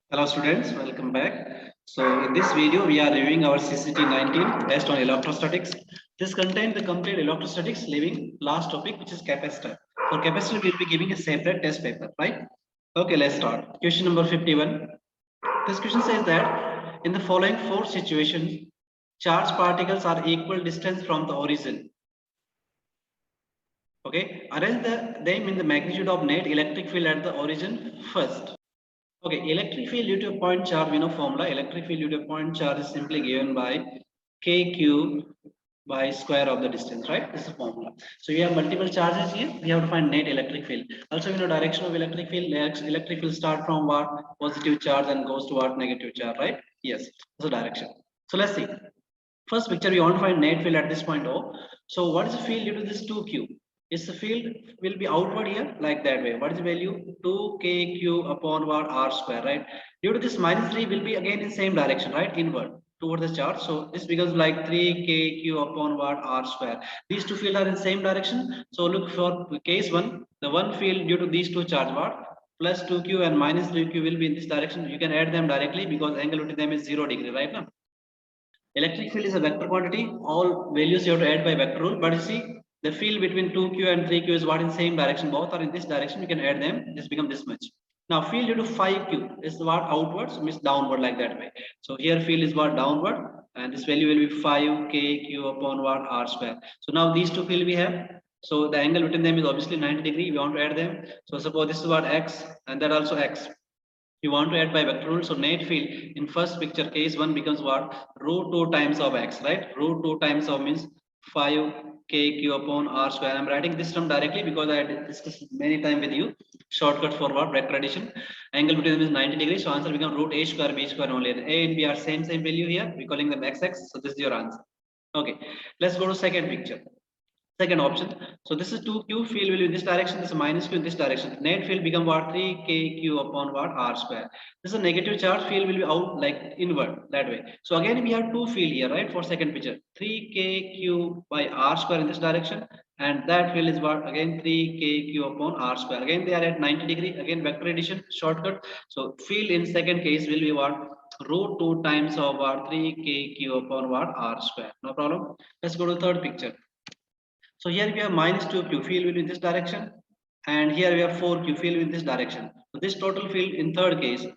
Hello students, welcome back. So in this video, we are reviewing our CCT 19 based on electrostatics. This contains the complete electrostatics, leaving last topic, which is capacitor. For capacitor, we will be giving a separate test paper, right? Okay, let's start. Question number 51. This question says that in the following four situations, charged particles are equal distance from the origin. Okay, arrange them in the magnitude of net electric field at the origin first. Okay, electric field due to a point charge, we know formula. Electric field due to a point charge is simply given by kq by square of the distance, right? This is the formula. So we have multiple charges here. We have to find net electric field. Also, we know direction of electric field. Electric field start from what? Positive charge and goes to what? Negative charge, right? Yes, that's the direction. So let's see. First picture, we want to find net field at this point O. So what is the field due to this 2q? Is the field will be outward here like that way. What is the value? 2kq upon what? R square, right? Due to this minus 3 will be again in same direction, right? Inward toward the charge. So this becomes like 3kq upon what? R square. These two fields are in same direction. So look for case 1. The one field due to these two charge what? Plus 2q and minus 3q will be in this direction. You can add them directly because angle between them is 0 degree, right now. Electric field is a vector quantity. All values you have to add by vector rule. But you see, the field between 2q and 3q is what in same direction. Both are in this direction. You can add them. This become this much. Now field due to 5q is what outwards, means downward like that way. So here field is what downward, and this value will be 5kq upon what r square. So now these two field we have. So the angle between them is obviously 90 degree. We want to add them. So suppose this is what x, and that also x. You want to add by vector rule. So net field in first picture case 1 becomes what? Root 2 times of x, right? Root 2 times of means 5kq upon r square. I'm writing this term directly because I discussed many times with you. Shortcut for what? Vector addition. Angle between them is 90 degrees. So answer becomes root a square b square only. And a and b are same value here. We're calling them xx. So this is your answer. Okay. Let's go to second picture. Second option. So this is 2q, field will be in this direction, this is minus q in this direction. Net field become what? 3kq upon what? R square. This is a negative charge, field will be out like inward that way. So again we have two field here, right? For second picture. 3kq by R square in this direction, and that field is what? Again 3kq upon R square. Again they are at 90 degree, again vector addition, shortcut. So field in second case will be what? Root 2 times of what? 3kq upon what? R square. No problem. Let's go to third picture. So here we have minus 2q, field will be in this direction, and here we have 4q, field in this direction. So this total field in third case,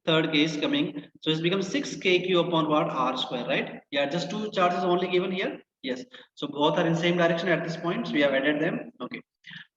third case coming, so it's become 6kq upon what? R square, right? Yeah, just two charges only given here. Yes. So both are in same direction at this point. So we have added them. Okay.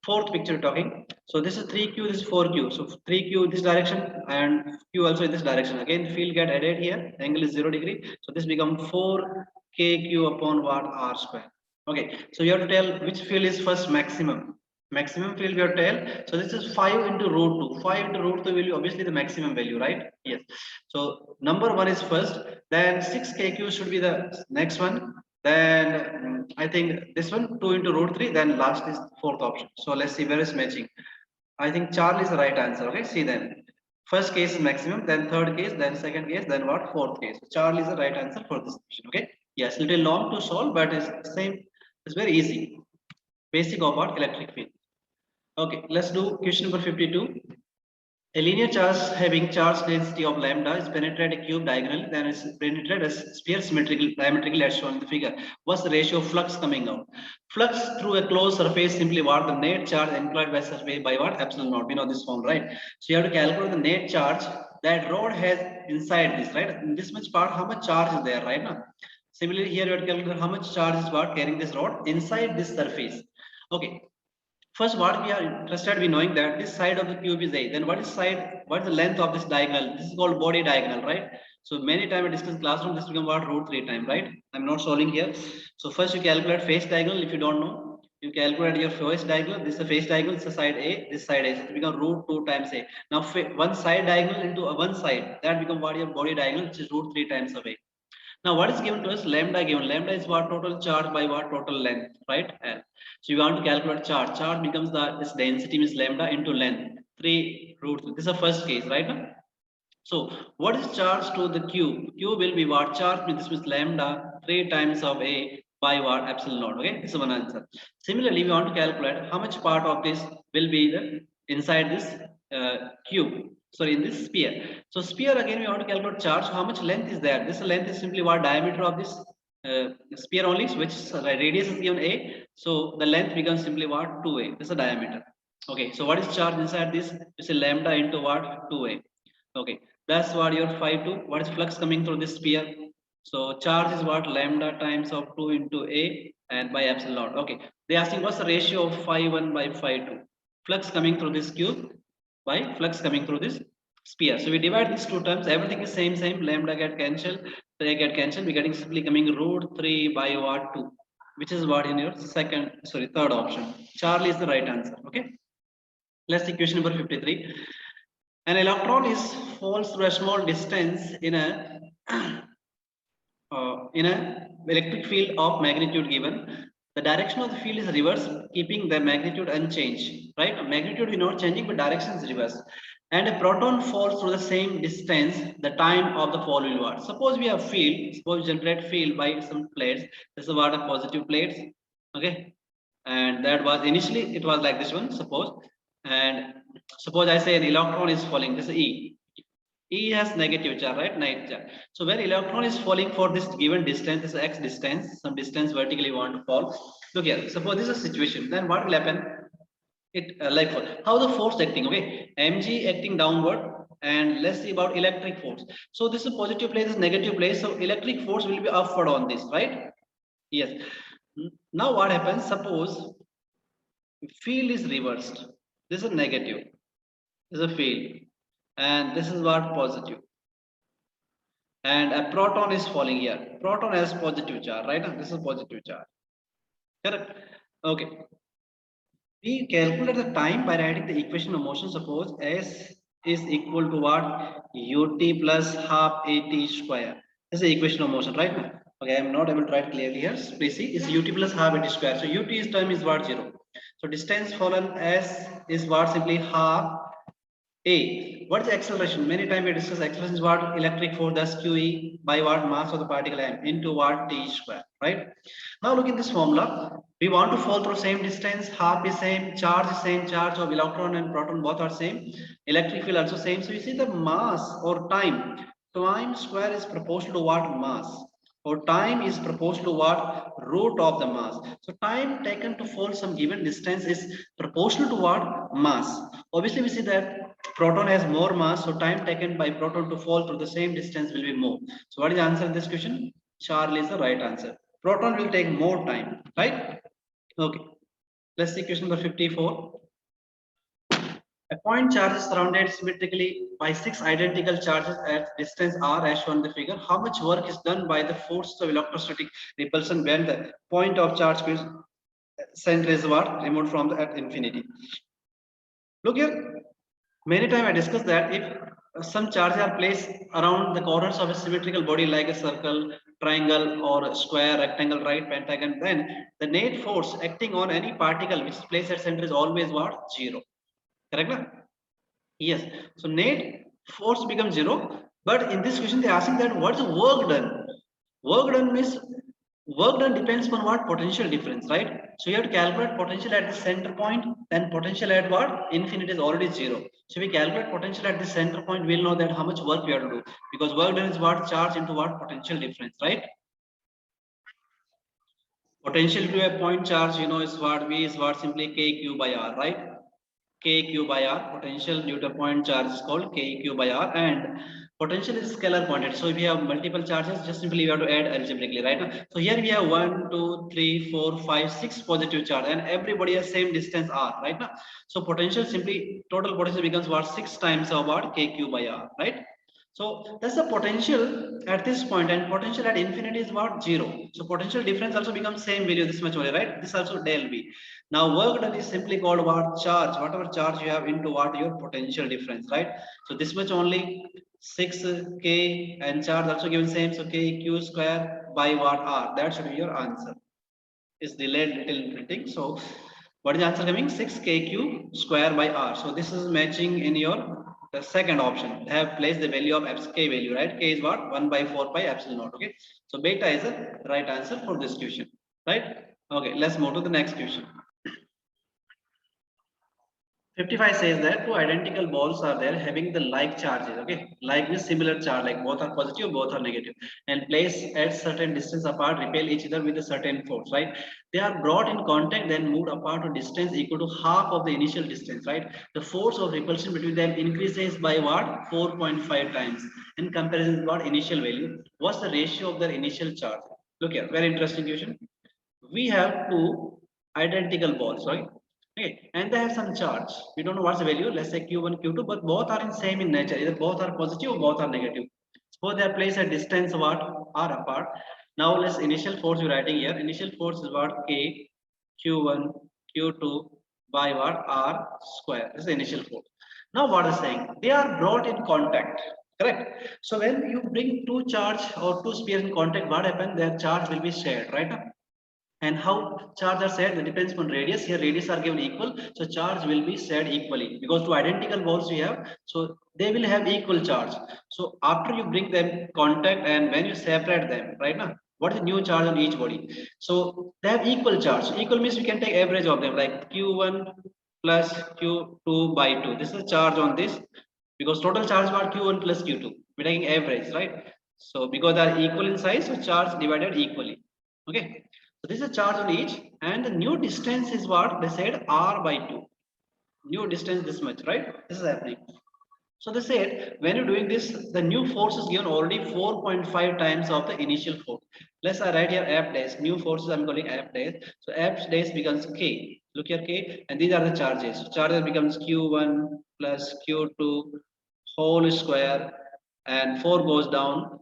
Fourth picture talking. So this is 3q, this is 4q. So 3q this direction and q also in this direction. Again, field get added here. Angle is 0 degree. So this become 4kq upon what? R square. Okay, so you have to tell which field is first maximum. Maximum field you have to tell. So this is 5 into root 2. 5 into root 2 will be obviously the maximum value, right? Yes. So number 1 is first. Then 6kq should be the next one. Then I think this one 2 into root 3. Then last is fourth option. So let's see where is matching. I think Charlie is the right answer. Okay, see then. First case is maximum, then third case, then second case, then what? Fourth case. So Charlie is the right answer for this question. Okay. Yes, little long to solve, but it's same. It's very easy. Basic of what? Electric field. Okay, let's do question number 52. A linear charge having charge density of lambda is penetrate a cube diagonally, then is penetrate a sphere diametrically as shown in the figure. What's the ratio of flux coming out? Flux through a closed surface simply what? The net charge employed by surface by what? Epsilon naught. We know this form, right? So you have to calculate the net charge that rod has inside this, right? In this much part, how much charge is there, right now? Similarly, here you have to calculate how much charge is what carrying this rod inside this surface. Okay. First, what we are interested in knowing that this side of the cube is A. Then what is side? What is the length of this diagonal? This is called body diagonal, right? So many times I discuss classroom, this become what? Root 3 times, right? I'm not solving here. So first you calculate face diagonal. If you don't know, you calculate your face diagonal. This is the face diagonal. This is side A. This side A. So it become root 2 times A. Now one side diagonal into one side. That become what? Your body diagonal, which is root 3 times of A. Now, what is given to us? Lambda given. Lambda is what? Total charge by what? Total length, right? L. So you want to calculate charge. Charge becomes this density means lambda into length. 3 root 3. This is the first case, right? So what is charge to the cube? Cube will be what? Charge this means lambda 3 times of A by what? Epsilon naught. Okay, this is one answer. Similarly, we want to calculate how much part of this will be the inside this cube. sorry, in this sphere. So sphere, again we want to calculate charge. So how much length is there? This length is simply what diameter of this sphere only, which radius is given a. So the length becomes simply what 2a. This is the diameter. Okay. So what is charge inside this? It's a lambda into what 2a. Okay. That's what your 5 2. What is flux coming through this sphere? So charge is what lambda times of 2 into a and by epsilon naught. Okay. They asking what's the ratio of phi 1 by phi 2. Flux coming through this cube by flux coming through this sphere. So we divide these two terms, everything is same, lambda get cancelled, they get cancelled, we're getting simply coming root 3 by what 2, which is what in your third option. Charlie is the right answer. Okay. Let's see question number 53. An electron is falls through a small distance in a electric field of magnitude given. The direction of the field is reversed, keeping the magnitude unchanged, right? Magnitude is not changing, but direction is reversed. And a proton falls through the same distance, the time of the fall will what? Suppose we have field, suppose we generate field by some plates. This is what a positive plates, okay? And that was initially, it was like this one, suppose. And suppose I say an electron is falling, this is E. E has negative charge, right? Negative charge. So when electron is falling for this given distance, this x distance, some distance vertically want to fall. Look here, suppose this is a situation, then what will happen? It like how the force acting, okay? Mg acting downward, and let's see about electric force. So this is positive place, this is negative place. So electric force will be upward on this, right? Yes. Now what happens? Suppose field is reversed. This is negative. This is a field, and this is what positive. And a proton is falling here. Proton has positive charge, right? This is positive charge. Correct. Okay. We calculate the time by writing the equation of motion. Suppose S is equal to what? Ut plus half at square. This is the equation of motion, right? Okay, I am not able to write clearly here. Please see, it's Ut plus half at square. So Ut is term is what? 0. So distance fallen S is what? Simply half a. What is the acceleration? Many times we discuss acceleration is what? Electric force, thus QE by what? Mass of the particle m into what? T square, right? Now look in this formula. We want to fall through same distance, half is same, charge is same, charge of electron and proton both are same, electric field also same. So you see the mass or time square is proportional to what? Mass. Or time is proportional to what? Root of the mass. So time taken to fall some given distance is proportional to what? Mass. Obviously we see that proton has more mass, so time taken by proton to fall through the same distance will be more. So what is the answer in this question? Charlie is the right answer. Proton will take more time, right? Okay. Let's see question number 54. A point charge is surrounded symmetrically by 6 identical charges at distance r as shown in the figure. How much work is done by the force of electrostatic repulsion when the point of charge is center is what? Removed from the at infinity. Look here. Many times I discussed that if some charges are placed around the corners of a symmetrical body like a circle, triangle, or square, rectangle, right, pentagon, then the net force acting on any particle which is placed at center is always what? 0. Correct? Na? Yes. So net force becomes 0. But in this question, they are asking that what's the work done? Work done means work done depends on what? Potential difference, right? So you have to calculate potential at the center point, then potential at what? Infinity is already 0. So we calculate potential at the center point, we'll know that how much work we have to do. Because work done is what? Charge into what? Potential difference, right? Potential to a point charge, you know, is what? V is what? Simply KQ by R, right? KQ by R. Potential due to point charge is called KQ by R, and potential is scalar quantity. So if we have multiple charges, just simply we have to add algebraically, right? So here we have 1, 2, 3, 4, 5, 6 positive charge, and everybody has same distance R, right? So potential simply total potential becomes what? 6 times of what? KQ by R, right? So that's the potential at this point, and potential at infinity is what? 0. So potential difference also becomes same value, this much only, right? This also del V. Now work done is simply called what? Charge. Whatever charge you have into what? Your potential difference, right? So this much only 6K, and charge also given same. So KQ square by what? R. That should be your answer. Is delayed little printing. So what is the answer coming? 6KQ square by R. So this is matching in your the second option. They have placed the value of k value, right? K is what? 1 by 4 pi epsilon naught. Okay. So beta is the right answer for this question, right? Okay. Let's move to the next question. 55 says that two identical balls are there having the like charges. Okay, like means similar charge, like both are positive, both are negative, and placed at certain distance apart, repel each other with a certain force. Right? They are brought in contact, then moved apart to distance equal to half of the initial distance. Right? The force of repulsion between them increases by what? 4.5 times in comparison with what initial value. What's the ratio of their initial charge? Look here, very interesting question. We have two identical balls, right? Okay, and they have some charge. We don't know what's the value. Let's say Q1, Q2, but both are in same in nature. Either both are positive or both are negative. Suppose they are placed at distance what are apart. Now let's initial force we're writing here. Initial force is what K Q1 Q2 by what R square. This is the initial force. Now what is saying? They are brought in contact. Correct. So when you bring two charge or two spheres in contact, what happens? Their charge will be shared, right? And how charge are shared? That depends on radius. Here radius are given equal, so charge will be shared equally because two identical balls we have, so they will have equal charge. So after you bring them contact and when you separate them, right now, what is the new charge on each body? So they have equal charge. Equal means we can take average of them, like Q1 plus Q2 by 2. This is charge on this because total charge was Q1 plus Q2. We're taking average, right? So because they are equal in size, so charge divided equally. Okay. So this is a charge on each, and the new distance is what they said R by 2. New distance this much, right? This is happening. So they said when you're doing this, the new force is given already 4.5 times of the initial force. Let's write here F dash. New forces I'm calling F dash. So F dash becomes K. Look here K, and these are the charges. Charges becomes Q1 plus Q2 whole square, and 4 goes down,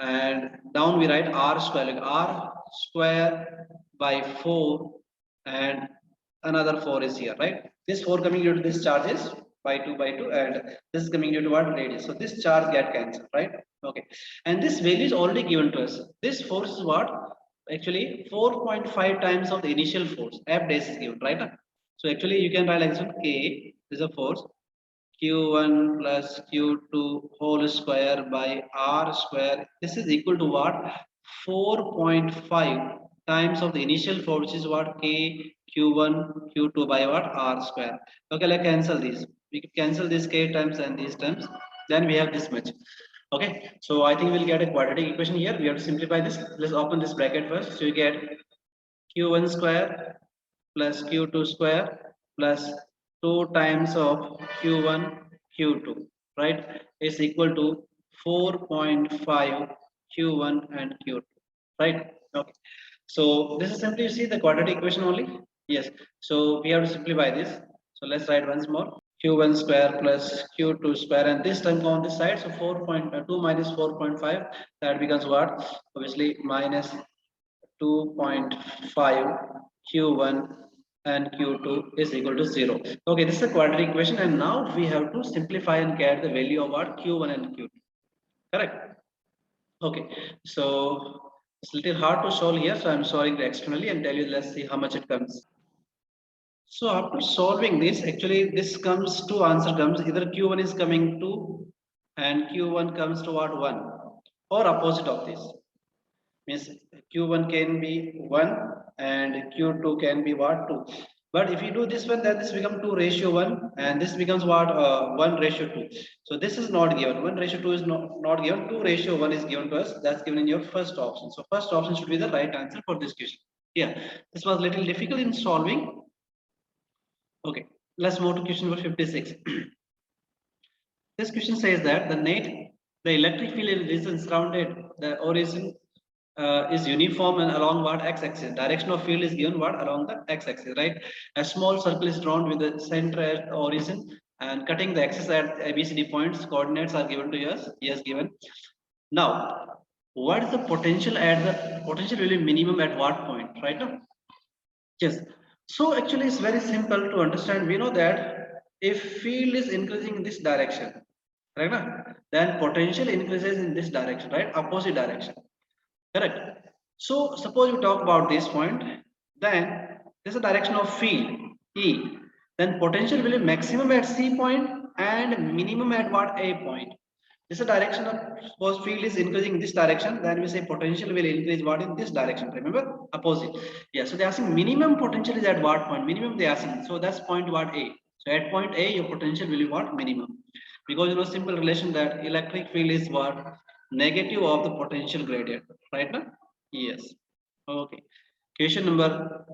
and down we write R square, like R square by 4, and another 4 is here, right? This 4 coming due to this charges by 2 by 2, and this is coming due to what? Radius. So this charge get cancelled, right? Okay, and this value is already given to us. This force is what? Actually 4.5 times of the initial force. F dash is given, right? So actually you can write like this one. K is a force, Q1 plus Q2 whole square by R square. This is equal to what? 4.5 times of the initial force, which is what? K Q1 Q2 by what? R square. Okay, let's cancel these. We can cancel this K times and these terms. Then we have this much. Okay, so I think we'll get a quadratic equation here. We have to simplify this. Let's open this bracket first. So you get Q1 square plus Q2 square plus 2 times of Q1 Q2, right, is equal to 4.5 Q1 and Q2, right? Okay, so this is simply, you see, the quadratic equation only. Yes, so we have to simplify this. So let's write once more. Q1 square plus Q2 square, and this term go on this side, so 4.2 minus 4.5, that becomes what? Obviously minus 2.5 Q1 and Q2 is equal to 0. Okay, this is a quadratic equation, and now we have to simplify and get the value of what? Q1 and Q2. Correct? Okay, so it's a little hard to solve here, so I'm solving externally and tell you, let's see how much it comes. So after solving this, actually this comes to answer comes either Q1 is coming 2 and Q1 comes to what? 1, or opposite of this. Means Q1 can be 1 and Q2 can be what? 2. But if you do this one, then this becomes 2:1, and this becomes what? 1:2. So this is not given. 1:2 is not given. 2:1 is given to us. That's given in your first option. So first option should be the right answer for this question. Yeah, this was a little difficult in solving. Okay, let's move to question number 56. This question says that the electric field in region surrounded the origin is uniform and along what x-axis. Direction of field is given what? Along the x-axis, right? A small circle is drawn with the center at origin and cutting the axis at ABCD points. Coordinates are given to us. Yes, given. Now, what is the potential at the potential will be minimum at what point? Right now. Yes. So actually, it's very simple to understand. We know that if field is increasing in this direction, right now, then potential increases in this direction, right? Opposite direction. Correct. So suppose you talk about this point, then this is the direction of field E. Then potential will be maximum at C point and minimum at what? A point. This is the direction of, suppose field is increasing in this direction, then we say potential will increase what? In this direction. Remember, opposite. Yeah. So they are asking minimum potential is at what point? Minimum they are asking. So that's point what? A. So at point A, your potential will be what? Minimum. Because you know simple relation that electric field is what? Negative of the potential gradient. Right now? Yes. Okay. Question number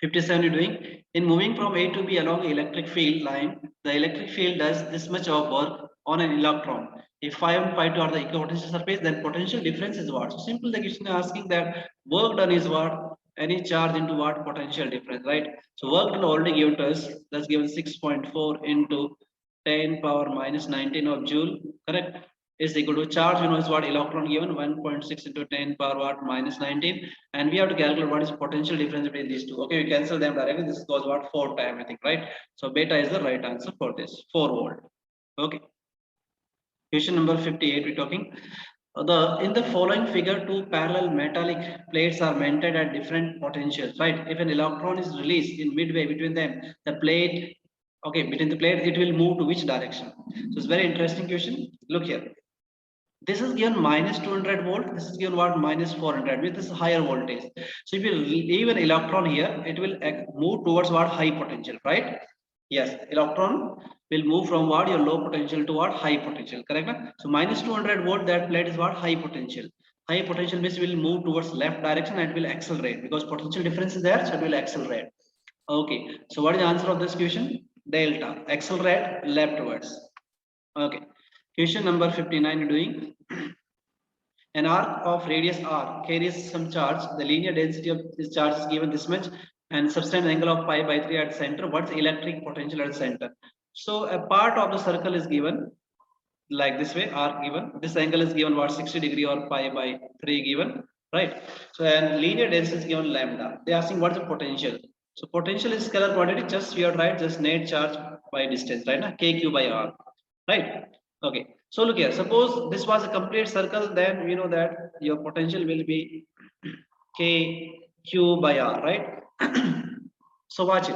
57 you're doing. In moving from A to B along the electric field line, the electric field does this much of work on an electron. If phi 1 phi 2 are the equipotential surface, then potential difference is what? So simple the question is asking that work done is what? Any charge into what? Potential difference, right? So work done already given to us, that's given 6.4 into 10 power minus 19 of joule, correct? Is equal to charge, you know, is what electron given 1.6 into 10 power what minus 19, and we have to calculate what is potential difference between these two. Okay, we cancel them directly. This goes what 4 time, I think, right? So beta is the right answer for this 4 volt. Okay. Question number 58 we're talking. The in the following figure, two parallel metallic plates are mounted at different potentials, right? If an electron is released in midway between them, the plate, okay, between the plate, it will move to which direction? So it's very interesting question. Look here. This is given minus 200 volt. This is given what? Minus 400 with this higher voltage. So if you leave an electron here, it will move towards what? High potential, right? Yes, electron will move from what? Your low potential to what? High potential, correct? So minus 200 volt, that plate is what? High potential. High potential means will move towards left direction and will accelerate because potential difference is there, so it will accelerate. Okay, so what is the answer of this question? Delta, accelerate leftwards. Okay. Question number 59 you're doing. An arc of radius r carries some charge. The linear density of this charge is given this much and subtend angle of pi by 3 at the center. What's electric potential at the center? So a part of the circle is given like this way, r given. This angle is given what? 60 degree or pi by 3 given, right? So and linear density is given lambda. They are asking what is the potential. So potential is scalar quantity, just we are right, just net charge by distance, right? Kq by r, right? Okay. So look here, suppose this was a complete circle, then we know that your potential will be kq by r, right? So watch it.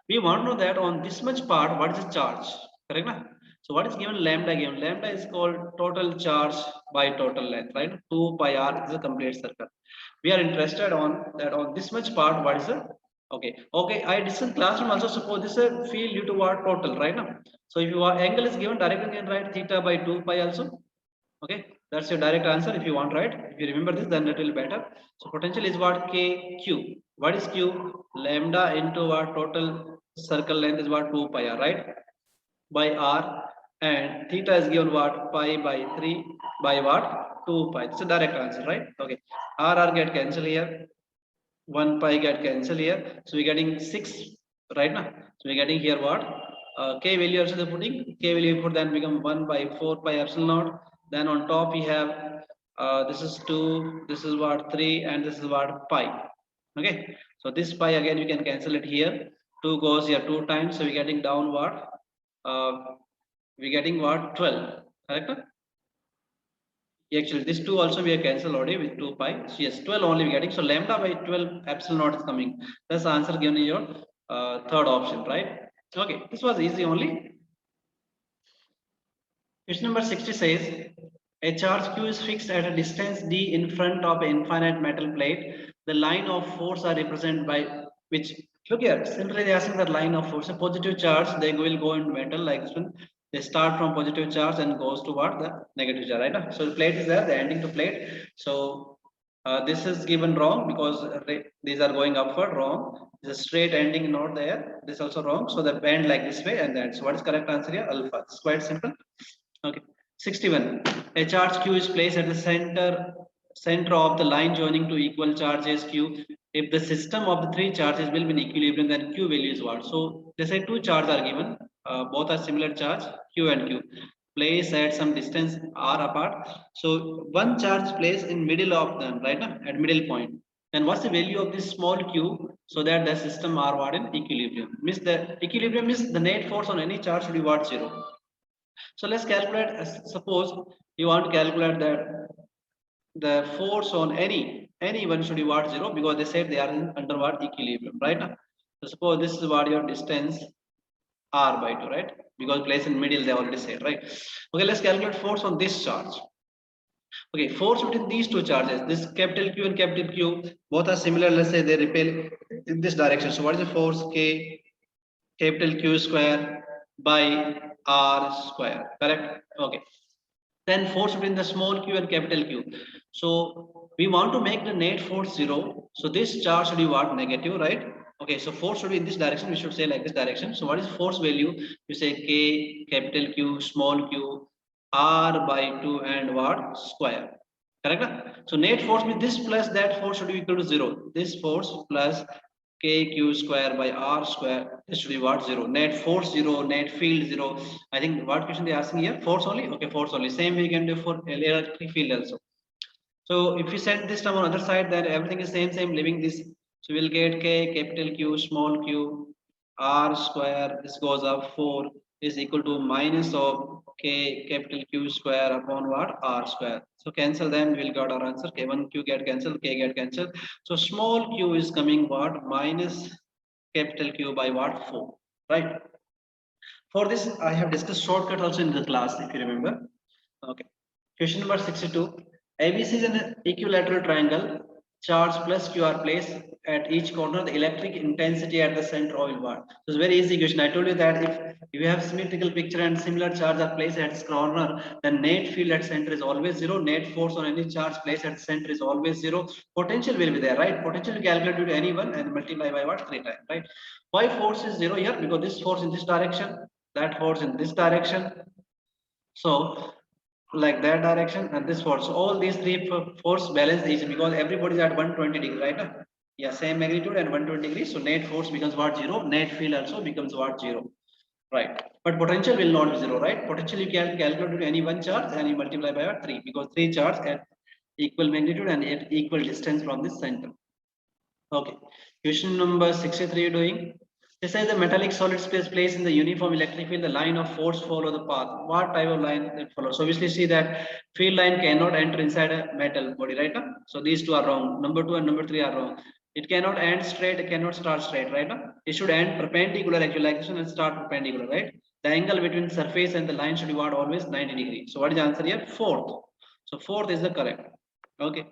We want to know that on this much part, what is the charge? Correct? Na? So what is given? Lambda given. Lambda is called total charge by total length, right? 2 pi r is a complete circle. We are interested on that on this much part, what is the okay? Okay, I discussed classroom also. Suppose this is a field due to what total, right now. So if your angle is given directly, you can write theta by 2 pi also. Okay, that's your direct answer if you want, right? If you remember this, then it will be better. So potential is what? Kq. What is Q? Lambda into what? Total circle length is what? 2 pi r, right? By r, and theta is given what? Pi by 3 by what? 2 pi. It's a direct answer, right? Okay. R get cancelled here. 1 pi get cancelled here. So we're getting 6 right now. So we're getting here what? K value also the putting. K value put then become 1 by 4 pi epsilon naught. Then on top we have this is 2, this is what 3, and this is what pi. Okay. So this pi again we can cancel it here. 2 goes here 2 times. So we're getting down what? We're getting what? 12. Correct? Actually, this 2 also we are cancelled already with 2 pi. So yes, 12 only we getting. So lambda by 12 epsilon naught is coming. That's the answer given in your third option, right? Okay, this was easy only. Question number 60 says, a charge Q is fixed at a distance d in front of an infinite metal plate. The line of force are represented by which? Look here, simply they are asking the line of force. A positive charge, they will go in metal like this one. They start from positive charge and goes toward the negative charge, right? So the plate is there, the ending to plate. So this is given wrong because these are going upward, wrong. The straight ending not there. This also wrong. So the bend like this way and that. So what is correct answer here? Alpha. It's quite simple. Okay. 61. A charge Q is placed at the center of the line joining to equal charges Q. If the system of the three charges will be in equilibrium, then Q value is what? So they say two charges are given. Both are similar charge, Q and Q. Place at some distance R apart. So one charge placed in middle of them, right? At middle point. Then what's the value of this small q so that the system are what in equilibrium? Means the equilibrium is the net force on any charge should be what? 0. So let's calculate. Suppose you want to calculate that the force on any one should be what? 0 because they said they are in under what? Equilibrium, right? So suppose this is what your distance r by 2, right? Because place in middle they already said, right? Okay, let's calculate force on this charge. Okay, force between these two charges, this capital Q and capital Q, both are similar. Let's say they repel in this direction. So what is the force? K capital Q square by R square, correct? Okay. Then force between the small q and capital Q. So we want to make the net force 0. So this charge should be what? Negative, right? Okay, so force should be in this direction. We should say like this direction. So what is force value? You say K, capital Q, small q, R by 2 and what? Square. Correct? So net force with this plus that force should be equal to 0. This force plus kq square by r square, this should be what? 0. Net force 0, net field 0. I think what question they asking here? Force only? Okay, force only. Same we can do for electric field also. So if we set this term on other side, then everything is same, leaving this. So we'll get k capital Q small q r square. This goes up 4 is equal to minus of k capital Q square upon what? R square. So cancel them. We'll get our answer. K1 Q get cancelled. K get cancelled. So small q is coming what? Minus capital Q by what? 4. Right. For this, I have discussed shortcut also in the class, if you remember. Okay. Question number 62. ABC is an equilateral triangle. Charge plus Q are placed at each corner. The electric intensity at the center of what? So it's very easy question. I told you that if you have symmetrical picture and similar charge are placed at its corner, then net field at center is always 0. Net force on any charge placed at center is always 0. Potential will be there, right? Potential you calculate due to any one and multiply by what? 3 times, right? Why force is 0 here? Because this force in this direction, that force in this direction. So like that direction and this force. So all these three force balance each because everybody is at 120 degree, right? Yeah, same magnitude and 120 degrees. So net force becomes what? 0. Net field also becomes what? 0. Right. But potential will not be 0, right? Potential you can calculate to any one charge and you multiply by what? 3 because 3 charges at equal magnitude and at equal distance from the center. Okay. Question number 63 you're doing. This says the metallic solid space placed in the uniform electric field, the line of force follow the path. What type of line that follows? So obviously see that field line cannot enter inside a metal body, right? So these two are wrong. Number 2 and number 3 are wrong. It cannot end straight, it cannot start straight, right? It should end perpendicular actually like this one and start perpendicular, right? The angle between surface and the line should be what? Always 90 degrees. So what is the answer here? Fourth. So fourth is the correct. Okay.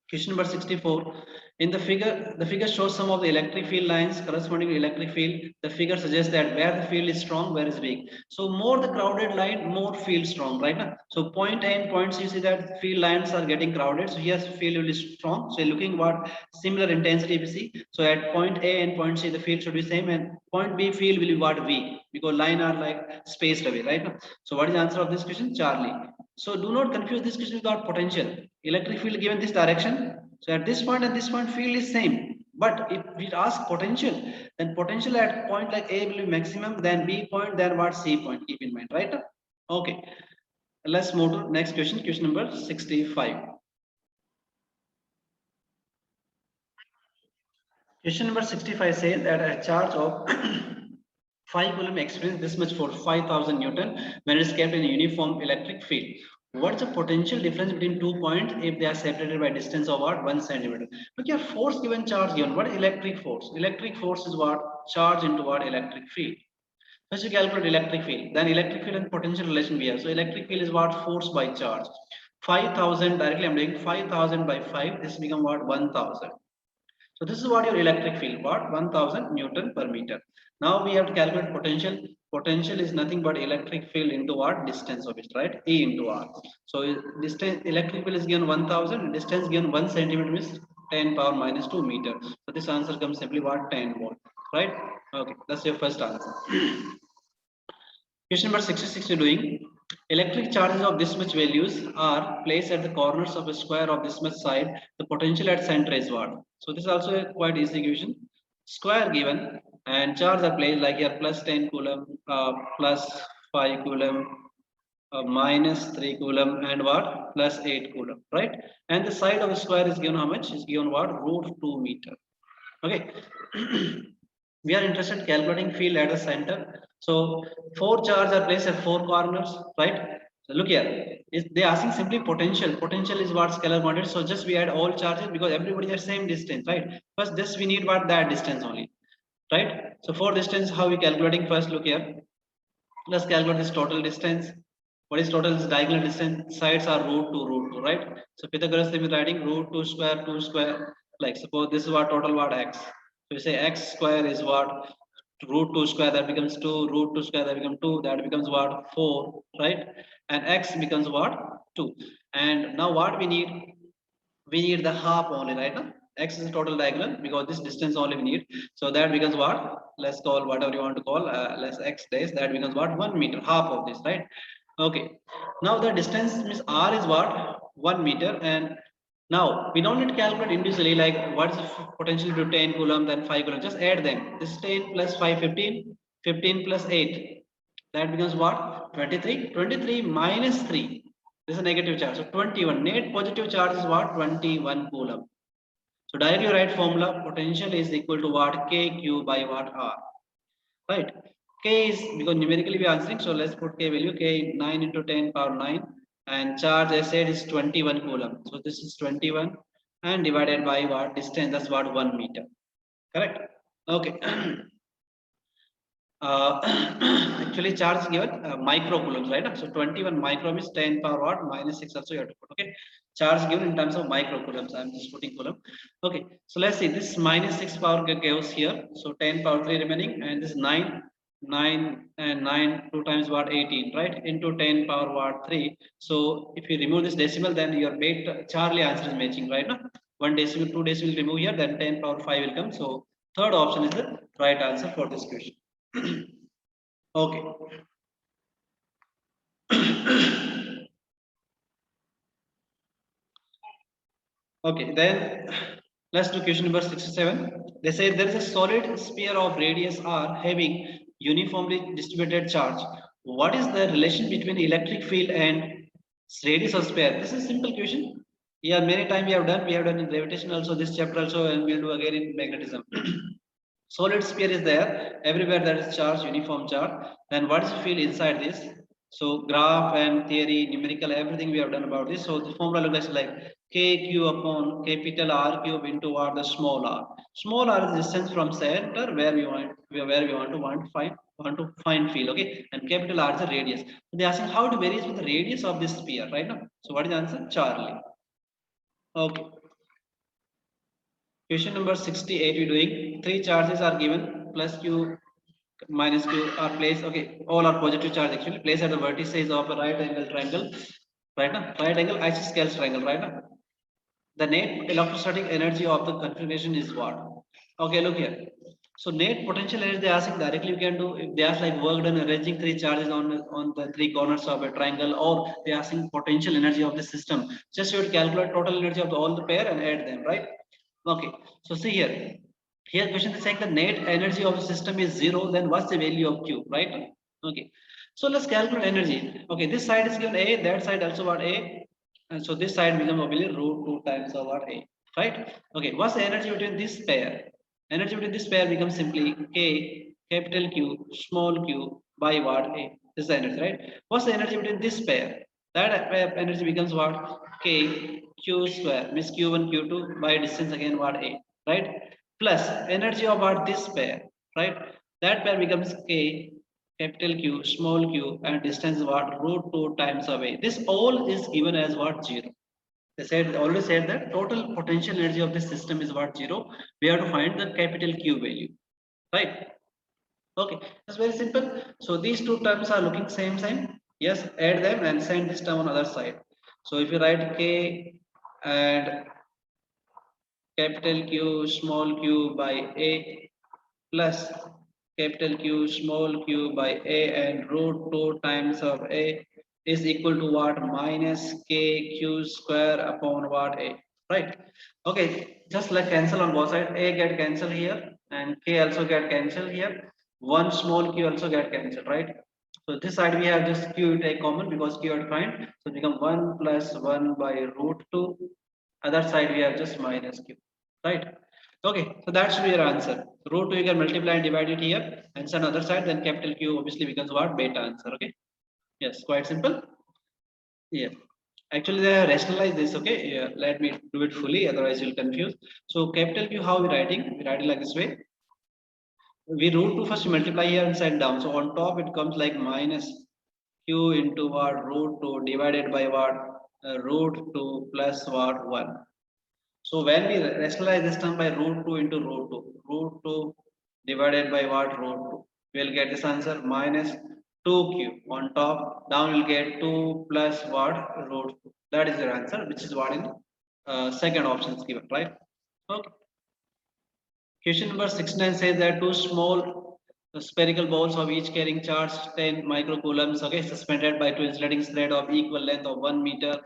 Question number 64. In the figure shows some of the electric field lines corresponding to electric field. The figure suggests that where the field is strong, where is weak. So more the crowded line, more field strong, right? Now? So point A and point C, you see that field lines are getting crowded. So here field will be strong. So looking what similar intensity we see. So at point A and point C, the field should be same, and point B field will be what? Weak because line are like spaced away, right? Now? So what is the answer of this question? Charlie. So do not confuse this question with potential. Electric field given this direction. So at this point and this point field is same. But if we ask potential, then potential at point like A will be maximum, then B point, then what? C point. Keep in mind, right? Okay. Let's move to next question. Question number 65. Question number 65 says that a charge of 5 coulomb experience this much for 5000 Newton when it is kept in a uniform electric field. What's the potential difference between 2 points if they are separated by distance of what? 1 centimeter. Look here, force given, charge given. What is electric force? Electric force is what? Charge into what? Electric field. First you calculate electric field. Then electric field and potential relation we have. So electric field is what? Force by charge. 5000 directly I'm doing 5000 by 5. This become what? 1000. So this is what your electric field, what? 1000 Newton per meter. Now we have to calculate potential. Potential is nothing but electric field into what? Distance of it, right? E into R. So distance, electric field is given 1000, distance given 1 centimeter means 10 power minus 2 meter. So this answer comes simply what? 10 volt, right? Okay, that's your first answer. Question number 66 you're doing. Electric charges of this much values are placed at the corners of a square of this much side. The potential at center is what? So this is also a quite easy equation. Square given and charge are placed like here plus 10 coulomb, plus 5 coulomb, minus 3 coulomb and what? Plus 8 coulomb, right? And the side of the square is given how much? Is given what? Root 2 meter. Okay. We are interested in calculating field at the center. So 4 charges are placed at 4 corners, right? So look here, they are asking simply potential. Potential is what? Scalar quantity. So just we add all charges because everybody is at same distance, right? First, this we need what? That distance only, right? So for distance, how we calculating? First, look here. Let's calculate this total distance. What is total? Is diagonal distance. Sides are root 2, right? So Pythagoras they be writing root 2 square. Like suppose this is what total what x. So we say x square is what? root 2 square, that becomes 2, root 2 square, that becomes 2, that becomes what, 4, right? And x becomes what, 2. And now what we need the half only, right? Now x is a total diagonal because this distance only we need, so that becomes what, let's call whatever you want to call, let's x days, that becomes what, 1 meter, half of this, right? Okay, now the distance means r is what, 1 meter. And now we don't need to calculate individually like what is the potential to 10 coulomb then 5 coulomb, just add them. This 10 plus 5 15, 15 plus 8, that becomes what, 23, 23 minus 3, this is a negative charge, so 21, net positive charge is what, 21 coulomb. So directly write formula, potential is equal to what, kq by what, r, right? K is, because numerically we are answering, so let's put k value, k 9 into 10 power 9, and charge I said is 21 coulomb, so this is 21 and divided by what, distance, that's what, 1 meter, correct? Okay. Actually charge is given micro coulombs, right? So 21 micro is 10 power what, minus 6 also you have to put, okay? Charge given in terms of micro coulombs, I'm just putting coulomb. Okay, so let's see, this minus 6 power goes here, so 10 power 3 remaining, and this 9, 9 and 9 2 times what, 18, right, into 10 power what, 3. So if you remove this decimal, then your bait Charlie answer is matching, right? Now 1 decimal, 2 decimal remove here, then 10 power 5 will come. So third option is the right answer for this question. Okay. Okay, then let's do question number 67. They say there is a solid sphere of radius r having uniformly distributed charge. What is the relation between electric field and radius of sphere? This is a simple question. Yeah, many times we have done. We have done in gravitation also, this chapter also, and we'll do again in magnetism. Solid sphere is there everywhere, that is charge, uniform charge. Then what is the field inside this? So graph and theory, numerical, everything we have done about this. So the formula looks like kq upon capital R cube into what, the small r. Small r is distance from center where we want to find field, okay? And capital R is the radius. So they are asking how to varies with the radius of this sphere, right now. So what is the answer? Charlie. Okay. Question number 68 we're doing. Three charges are given, plus q minus q are placed. Okay, all are positive charge actually. Placed at the vertices of a right angle triangle. Right now, right angle isosceles triangle. Right now, the net electrostatic energy of the configuration is what? Okay, look here. So net potential energy they are asking directly, we can do if they ask like work done arranging three charges on the three corners of a triangle, or they are asking potential energy of the system. Just you would calculate total energy of all the pair and add them, right? Okay, so see here. Here question is saying the net energy of the system is 0, then what's the value of Q, right? Okay, so let's calculate energy. Okay, this side is given A, that side also what, A, and so this side becomes obviously root 2 times of what, A, right? Okay, what's the energy between this pair? Energy between this pair becomes simply K, capital Q, small q by what, A. This is the energy, right? What's the energy between this pair? That energy becomes what, K, Q square, means Q1, Q2 by distance again what, A, right? Plus energy of what, this pair, right? That pair becomes K, capital Q, small q, and distance what, root 2 times away. This all is given as what, 0. They said, always said that total potential energy of the system is what, 0. We have to find the capital Q value, right? Okay, that's very simple. So these two terms are looking same. Yes, add them and send this term on other side. So if you write K and capital Q small q by A plus capital Q small q by A and root 2 times of A is equal to what, minus k q square upon what, A, right? Okay, just like cancel on both sides. A get cancelled here and K also get cancelled here. One small q also get cancelled, right? So this side we have just q take common because q are defined. So become 1 plus 1 by root 2. Other side we have just minus q, right? Okay, so that should be your answer. Root 2 you can multiply and divide it here and send other side, then capital Q obviously becomes what, beta answer. Okay, yes, quite simple. Yeah, actually they have rationalized this. Okay, yeah, let me do it fully, otherwise you'll confuse. So capital Q, how we writing? We write it like this way. We root 2 first multiply here and send down. So on top it comes like minus Q into what, root 2 divided by what, root 2 plus what, 1. So when we rationalize this term by root 2 into root 2, root 2 divided by what? Root 2. We'll get this answer minus 2q. On top, down we'll get 2 plus what? Root 2. That is your answer, which is what in second option is given, right? Okay. Question number 69 says that two small spherical balls of each carrying charge 10 microcoulombs, okay, suspended by two insulating threads of equal length of 1 meter,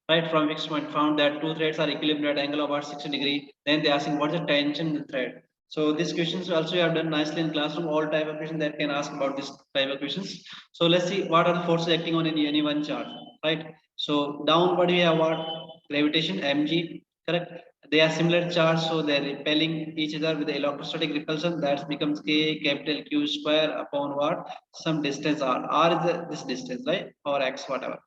right? From which one found that two threads are equilibrium at angle of about 60 degree. Then they asking what is the tension in the thread. So these questions also you have done nicely in classroom. All type of questions that can ask about this type of questions. So let's see what are the forces acting on any one charge, right? So downward we have what? Gravitation, mg, correct? They are similar charge, so they are repelling each other with the electrostatic repulsion. That becomes k capital Q square upon what? Some distance r. R is this distance, right? Or x, whatever.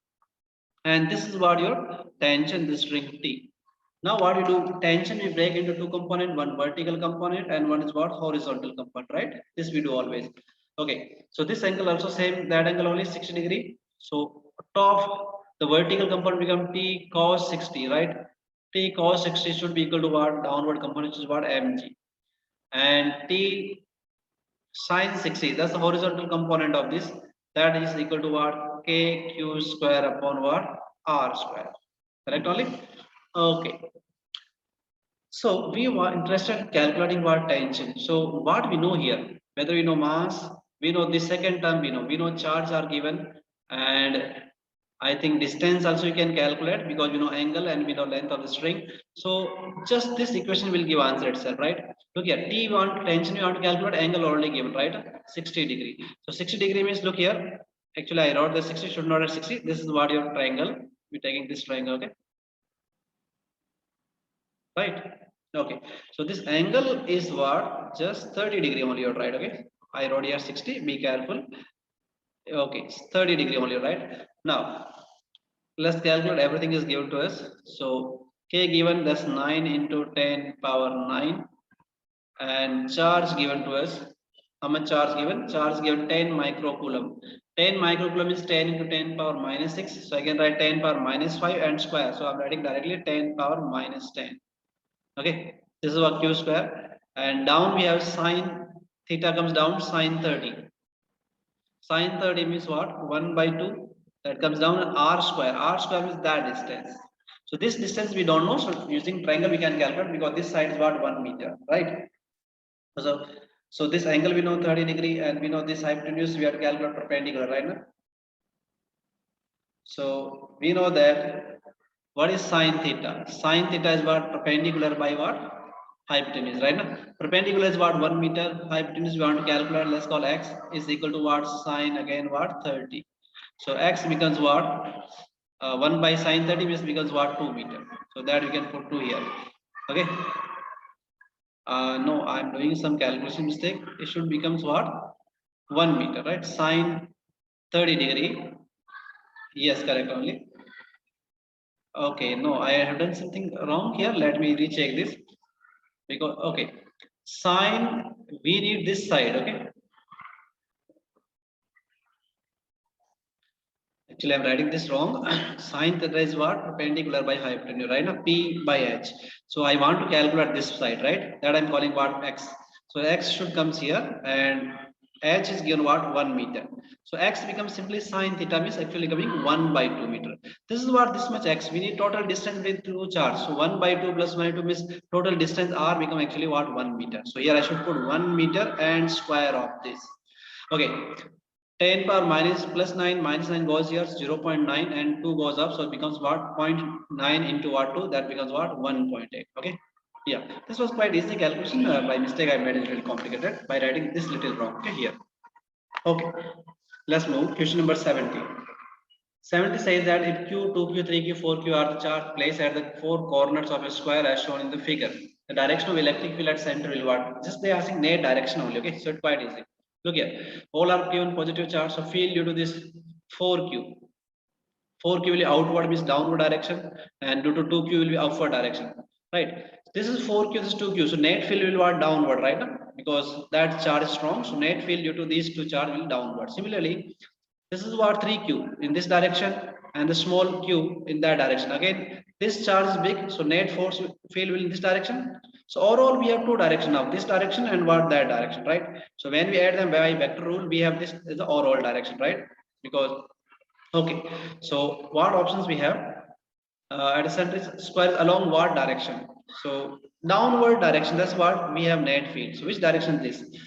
And this is what your tension, this string T. Now what we do, tension we break into two components, one vertical component and one is what? Horizontal component, right? This we do always. Okay, so this angle also same, that angle only 60 degree. So top, the vertical component become T cos 60, right? T cos 60 should be equal to what? Downward component, which is what? Mg. And T sin 60, that's the horizontal component of this. That is equal to what? KQ square upon what? R square. Correct only? Okay. So we were interested in calculating what tension. So what we know here, whether we know mass, we know the second term, we know charge are given, and I think distance also you can calculate because we know angle and we know length of the string. So just this equation will give answer itself, right? Look here, T want tension you want to calculate, angle already given, right? 60 degree. So 60 degree means, look here. Actually, I wrote the 60 should not at 60. This is what your triangle. We're taking this triangle, okay? Right? Okay. So this angle is what? Just 30 degree only, right? Okay. I wrote here 60. Be careful. Okay, it's 30 degree only, right? Now let's calculate. Everything is given to us. So K given, that's 9 into 10 power 9, and charge given to us. How much charge given? Charge given 10 microcoulomb. 10 microcoulomb is 10 into 10 power minus 6. So I can write 10 power minus 5 and square. So I'm writing directly 10 power minus 10. Okay, this is what Q square. And down we have sine theta comes down sine 30. Sine 30 means what? 1 by 2. That comes down r square. R square means that distance. So this distance we don't know. So using triangle we can calculate because this side is what? 1 meter, right? So this angle we know 30 degree, and we know this hypotenuse we have to calculate perpendicular, right? Now? So we know that what is sine theta? Sine theta is what? Perpendicular by what? Hypotenuse, right? Now? Perpendicular is what? 1 meter. Hypotenuse we want to calculate. Let's call x is equal to what? Sine again what? 30. So x becomes what? 1 by sine 30 means becomes what? 2 meter. So that we can put 2 here. Okay. No, I'm doing some calculation mistake. It should becomes what? 1 meter, right? Sine 30 degree. Yes, correct only. Okay, no, I have done something wrong here. Let me recheck this. Because okay, sine we need this side. Okay, actually I'm writing this wrong. Sine theta is what? Perpendicular by hypotenuse, right? Now P by h. So I want to calculate this side, right? That I'm calling what? X. So x should comes here, and h is given what? 1 meter. So x becomes simply sine theta means actually coming 1 by 2 meter. This is what this much x. We need total distance between two charges. So 1 by 2 plus 1 by 2 means total distance r become actually what? 1 meter. So here I should put 1 meter and square of this. Okay, 10 power minus plus 9 minus 9 goes here 0.9 and 2 goes up, so it becomes what? 0.9 into what? 2, that becomes what? 1.8. Okay, yeah, this was quite easy calculation. By mistake I made it really complicated by writing this little wrong. Okay, here. Okay, let's move question number 70. 70 says that if q, 2q, 3q, 4q are the charge placed at the four corners of a square as shown in the figure, the direction of electric field at center will what? Just they are asking net direction only. Okay, so it's quite easy. Look here, all are given positive charge, so field due to this 4q. 4q will be outward means downward direction, and due to 2q will be upward direction, right? This is 4q, this is 2q, so net field will be downward, right? Because that charge is strong, so net field due to these two charge will downward. Similarly, this is what 3q in this direction and the small q in that direction. Again, this charge is big, so net force field will in this direction. So overall we have two direction now, this direction and what that direction, right? So when we add them by vector rule, we have this is the overall direction, right? Because okay, so what options we have? At a center is square along what direction? So downward direction, that's what we have net field. So which direction is this?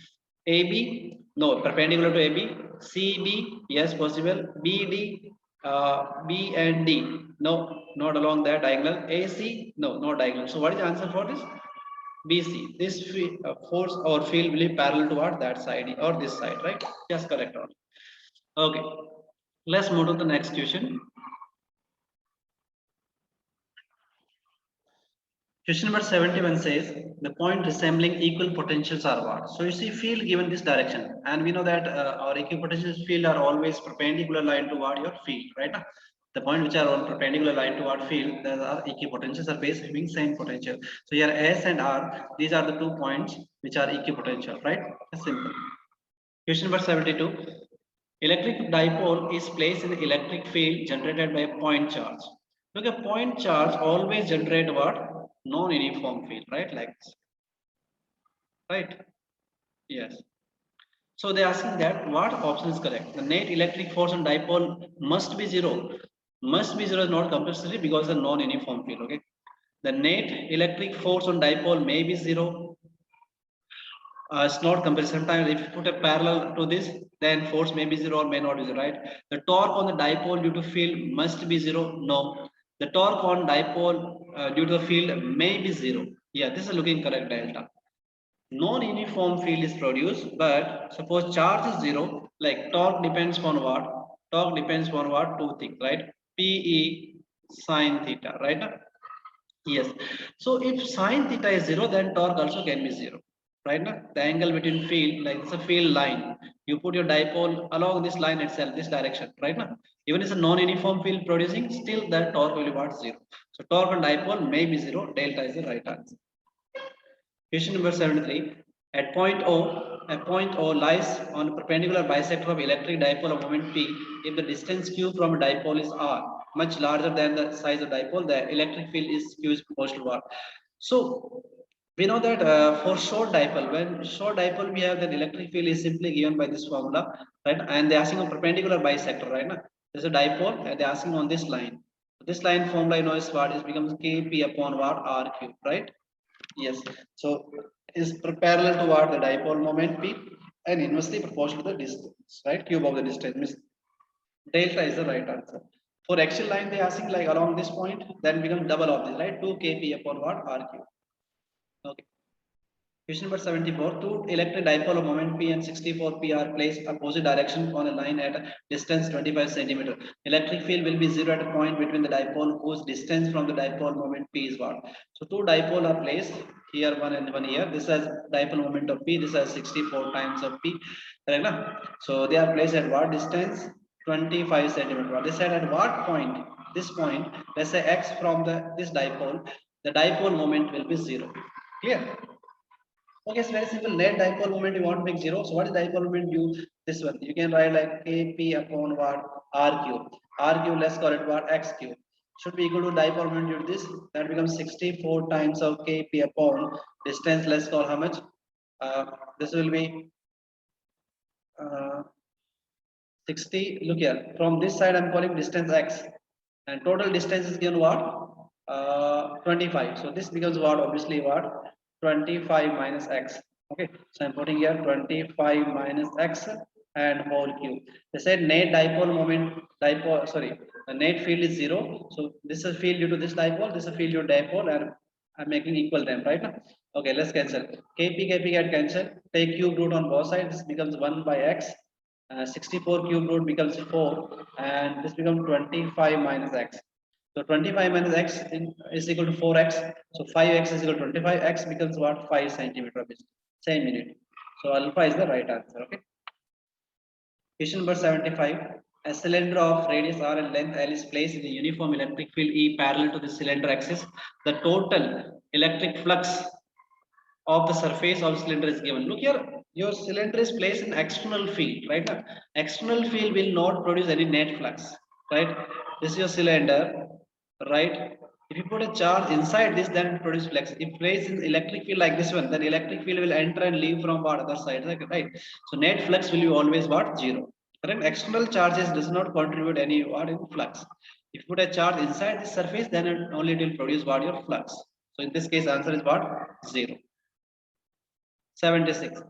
AB, no, perpendicular to AB. CB, yes, possible. BD, B and D, no, not along that diagonal. AC, no, not diagonal. So what is the answer for this? BC. This force or field will be parallel to what? That side or this side, right? Yes, correct. Okay, let's move to the next question. Question number 71 says the point resembling equal potentials are what? So you see field given this direction, and we know that our equipotential field are always perpendicular line toward your field, right? The point which are on perpendicular line toward field, there are equipotential surface having same potential. So here S and R, these are the 2 points which are equipotential, right? That's simple. Question number 72. Electric dipole is placed in the electric field generated by a point charge. Look, a point charge always generate what? Non-uniform field, right? Like this, right? Yes. So they're asking that what option is correct? The net electric force on dipole must be zero. Must be zero is not compulsory because the non-uniform field. Okay. The net electric force on dipole may be zero. It's not compulsory. Sometimes if you put a parallel to this, then force may be zero or may not be zero, right? The torque on the dipole due to field must be zero. No. The torque on dipole due to the field may be zero. Yeah, this is looking correct delta. Non-uniform field is produced, but suppose charge is zero, like torque depends on what? Torque depends on what? Two things, right? PE sine theta, right? Yes. So if sine theta is zero, then torque also can be zero, right? The angle between field, like it's a field line. You put your dipole along this line itself, this direction, right? Even it's a non-uniform field producing, still that torque will be what? Zero. So torque on dipole may be zero. Delta is the right answer. Question number 73. At a point O lies on a perpendicular bisector of electric dipole of moment P. If the distance Q from a dipole is R, much larger than the size of dipole, the electric field is Q is proportional to R. So we know that for short dipole, when short dipole we have the electric field is simply given by this formula, right? And they're asking a perpendicular bisector, right? There's a dipole and they're asking on this line. This line formula you know is what? It becomes Kp upon what? R cube, right? Yes. So is parallel to what? The dipole moment P and inversely proportional to the distance, right? Cube of the distance. Means delta is the right answer. For axial line, they are asking like along this point, then become double of this, right? 2 kp upon what? R cube. Okay. Question number 74. Two electric dipole of moment P and 64P are placed opposite direction on a line at a distance 25 centimeter. Electric field will be zero at a point between the dipole whose distance from the dipole moment P is what? So two dipole are placed here, one and one here. This has dipole moment of P. This has 64 times of P. Correct? Na? So they are placed at what distance? 25 centimeter. They said at what point? This point. Let's say X from this dipole. The dipole moment will be zero. Clear? Okay, it's very simple. Net dipole moment you want to make zero. So what is dipole moment? You this one. You can write like Kp upon what? R cube. R cube, let's call it what? X cube. Should be equal to dipole moment due to this. That becomes 64 times of Kp upon distance. Let's call how much? This will be 60. Look here. From this side, I'm calling distance X. And total distance is given what? 25. So this becomes what? Obviously what? 25 minus X. Okay. So I'm putting here 25 minus X and whole cube. They said net dipole moment, sorry, the net field is zero. So this is a field due to this dipole, this is a field due to dipole, and I'm making equal them, right? Okay, let's cancel. Kp get cancelled. Take cube root on both sides. This becomes 1 by X. 64 cube root becomes 4 and this becomes 25 minus X. So 25 minus X is equal to 4X. So 5X is equal to 25. X becomes what? 5 centimeter. Same unit. So alpha is the right answer. Okay. Question number 75. A cylinder of radius R and length L is placed in a uniform electric field E parallel to the cylinder axis. The total electric flux of the surface of cylinder is given. Look here, your cylinder is placed in external field, right? External field will not produce any net flux, right? This is your cylinder, right? If you put a charge inside this, then it produces flux. If placed in electric field like this one, then electric field will enter and leave from what other side, right? So net flux will be always what? Zero. Correct? External charges does not contribute any what in flux. If you put a charge inside the surface, then only it will produce what your flux. So in this case, answer is what? Zero. 76.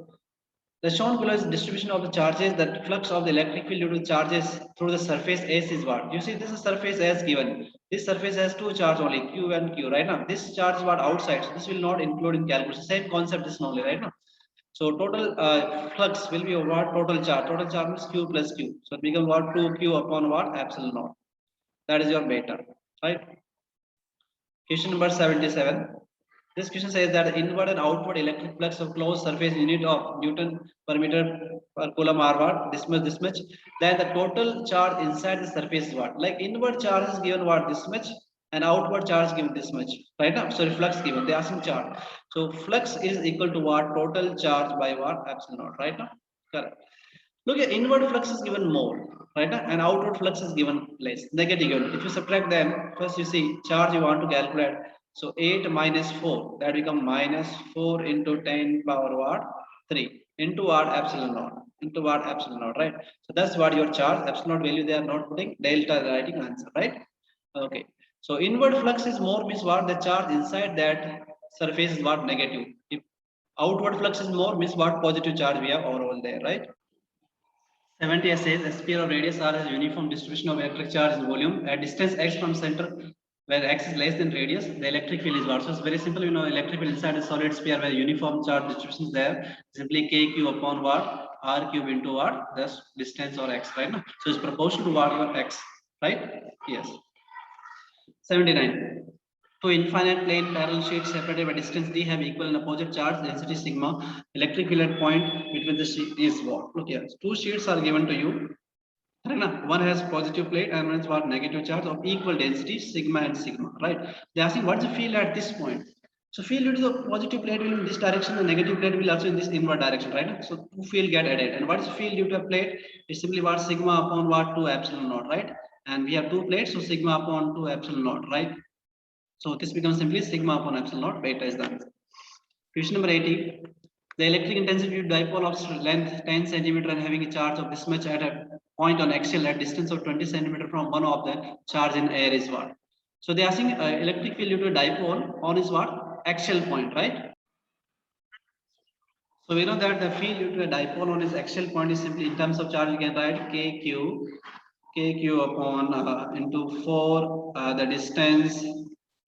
The shown below is distribution of the charges. The flux of the electric field due to charges through the surface S is what? You see, this is surface S given. This surface has two charges only, Q and Q, right now. This charge is what outside. So this will not include in calculation. Same concept is only, right now. So total flux will be what? Total charge. Total charge means Q plus Q. So it becomes what? 2Q upon what? Epsilon naught. That is your beta, right? Question number 77. This question says that the inward and outward electric flux of closed surface unit of Newton per meter per coulomb are what? This much. Then the total charge inside the surface is what? Like inward charge is given what? This much, and outward charge given this much. Right now, sorry, flux given. They are asking charge. So flux is equal to what? Total charge by what? Epsilon naught. Right now, correct. Look at inward flux is given more, right? And outward flux is given less, negative given. If you subtract them, first you see charge you want to calculate. So 8 minus 4, that become minus 4 into 10 power what? 3 into what? Epsilon naught. Into what? Epsilon naught, right? So that's what your charge, epsilon naught value they are not putting, delta writing answer, right? Okay. So inward flux is more means what? The charge inside that surface is what? Negative. If outward flux is more means what? Positive charge we have overall there, right? 70 says a sphere of radius r has a uniform distribution of electric charge in volume at distance x from center where x is less than radius. The electric field is what? So it's very simple. You know, electric field inside a solid sphere where uniform charge distribution is there. Simply kq upon what? R cube into what? This distance or x, right? So it's proportional to what your x, right? Yes. 79. Two infinite plane parallel sheets separated by distance d have equal and opposite charge density sigma. Electric field at point between the sheet is what? Look here. Two sheets are given to you. One has positive plate and one has what? Negative charge of equal density sigma and sigma. Right? They're asking what's the field at this point. So field due to the positive plate will in this direction, the negative plate will also in this inward direction, right? So two field get added. And what is field due to a plate? It's simply what? Sigma upon what? 2 epsilon naught, right? And we have two plates, so sigma upon 2 epsilon naught, right? So this becomes simply sigma upon epsilon naught, beta is the answer. Question number 80. The electric intensity dipole of length 10 centimeter and having a charge of this much at a point on axial at distance of 20 centimeter from one of the charge in air is what? So they are asking electric field due to dipole on is what? Axial point, right? So we know that the field due to a dipole on its axial point is simply in terms of charge you can write kq upon into 4 the distance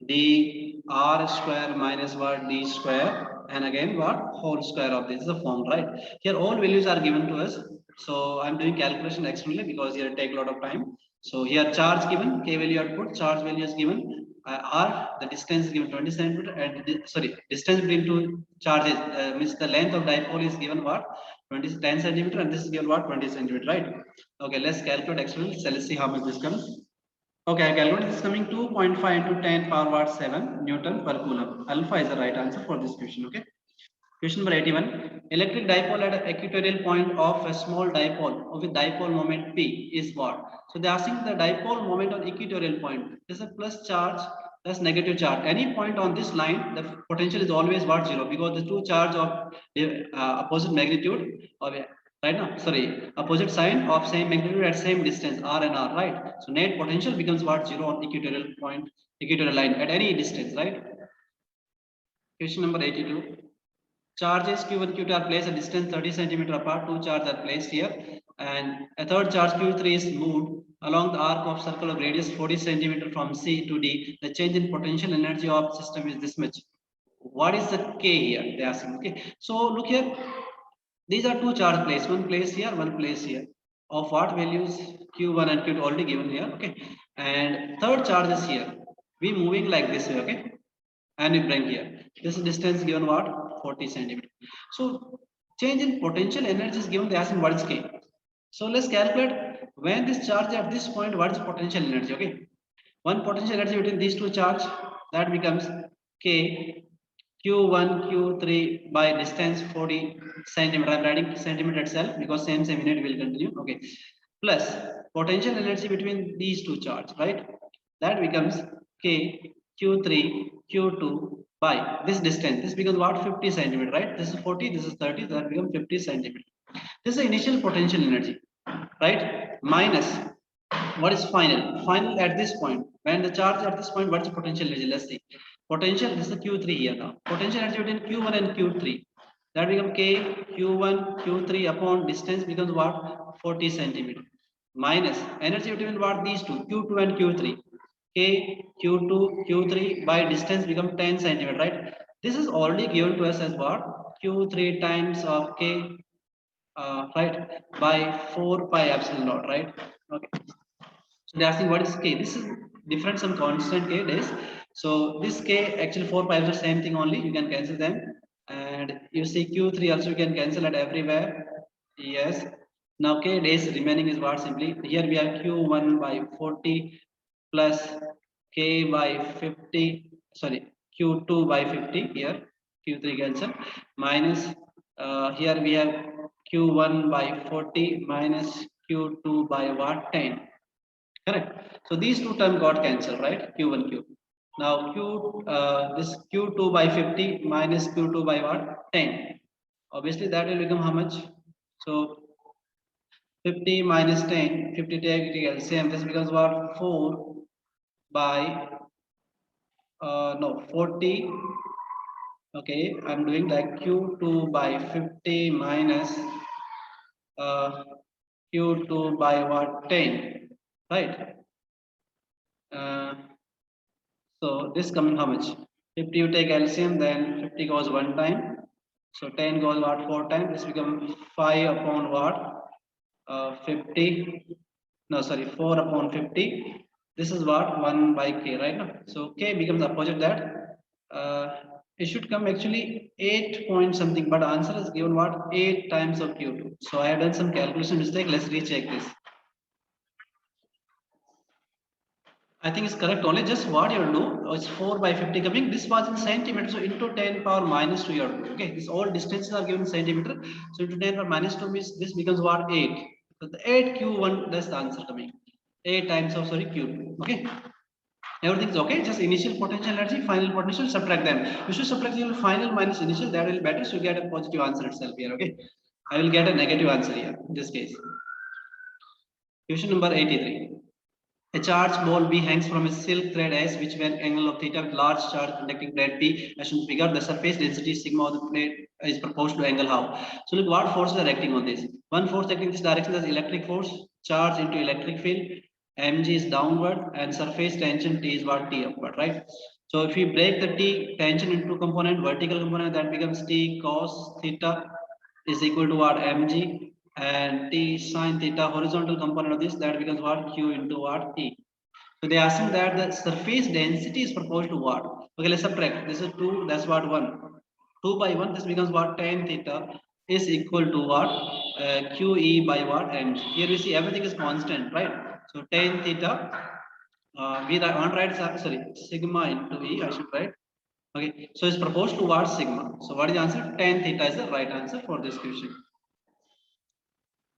d r square minus what? D square, and again what? Whole square of this is a form, right? Here all values are given to us. So I'm doing calculation externally because here it take a lot of time. So here charge given, k value output, charge value is given, r the distance is given 20 centimeter, and distance between two charges means the length of dipole is given what? 10 centimeter, and this is given what? 20 centimeter, right? Okay, let's calculate externally. So let's see how much this comes. Okay, I calculate this coming 2.5 into 10 power what? 7 Newton per coulomb. Alpha is the right answer for this question. Okay. Question number 81. Electric dipole at an equatorial point of a small dipole with dipole moment P is what? So they are asking the dipole moment on equatorial point. This is a plus charge, plus negative charge. Any point on this line, the potential is always what? Zero, because the two charge of opposite magnitude of right now, sorry, opposite sign of same magnitude at same distance r and r, right? So net potential becomes what? Zero on equatorial point, equatorial line at any distance, right? Question number 82. Charges Q1 and Q2 are placed at distance 30 centimeter apart. Two charges are placed here, and a third charge Q3 is moved along the arc of circle of radius 40 centimeter from C to D. The change in potential energy of system is this much. What is the K here? They are asking. Okay, so look here. These are two charge placed. One place here, one place here. Of what values? Q1 and Q2 already given here. Okay, and third charge is here. We moving like this way. Okay, and we bring here. This distance given what? 40 centimeter. So change in potential energy is given. They asking what is K. So let's calculate when this charge at this point, what is potential energy? Okay, one potential energy between these two charge, that becomes K Q1 Q3 by distance 40 centimeter. I'm writing centimeter itself because same unit will continue. Okay, plus potential energy between these two charge, right? That becomes K Q3, Q2 by this distance. This becomes what? 50 centimeter, right? This is 40, this is 30, that becomes 50 centimeter. This is the initial potential energy, right? Minus what is final? Final at this point. When the charge at this point, what is the potential energy? Let's see. Potential, this is the Q3 here now. Potential energy between Q1 and Q3. That becomes K, Q1, Q3 upon distance becomes what? 40 centimeter. Minus energy between what? These two, Q2 and Q3. K, Q2, Q3 by distance become 10 centimeter, right? This is already given to us as what? Q3 times of K, right? By 4 pi epsilon naught, right? Okay. So they are asking what is K? This is different, some constant K days. So this K actually 4 pi is the same thing only. You can cancel them. And you see Q3 also you can cancel it everywhere. Yes. Now K days remaining is what simply here we have Q1 by 40 plus K by 50. Sorry, Q2 by 50 here. Q3 cancel minus here we have Q1 by 40 minus Q2 by what 10. Correct. So these two terms got cancelled, right? Q1, Q. Now this Q2 by 50 minus Q2 by what? 10. Obviously that will become how much? So 50 minus 10, 50 take LCM. This becomes what? 4 by no 40. Okay, I'm doing like Q2 by 50 minus uh, Q2 by what? 10, right? Uh, So this coming how much? 50 you take LCM, then 50 goes one time. So 10 goes what 4 times? This becomes 5 upon what? 50. No, sorry, 4 upon 50. This is what? 1 by K, right? Now? So K becomes opposite that. It should come actually 8 point something, but answer is given what? 8 times of Q2. So I have done some calculation mistake. Let's recheck this. I think it's correct. Only just what you do is 4 by 50 coming. This was in centimeter, so into 10 power minus 2 you do. Okay, this all distances are given in centimeter. So into 10 power minus 2 means this becomes what 8. So the 8 Q1, that's the answer coming. 8 times of sorry Q2. Okay. Everything is okay. Just initial potential energy, final potential, subtract them. You should subtract your final minus initial, that will be better. So you get a positive answer itself here. Okay. I will get a negative answer here in this case. Question number 83. A charged ball B hangs from a silk thread S, which when angle of theta with large charge conducting plate P, as shown figure, the surface density sigma of the plate is proportional to angle how. So look what forces are acting on this. One force acting in this direction is electric force, charge into electric field, mg is downward, and surface tension T is what T upward, right? So if we break the T tension into component, vertical component, that becomes T cos theta is equal to what mg, and T sine theta horizontal component of this, that becomes what Q into what E. So they are asking that the surface density is proposed to what? Okay, let's subtract. This is 2, that's what 1. 2 by 1, this becomes what? Tan theta is equal to what? QE by what? mg. Here we see everything is constant, right? So tan theta, we want to write, sorry, sigma into E, I should write. Okay, so it's proposed to what? Sigma. So what is the answer? Tan theta is the right answer for this question.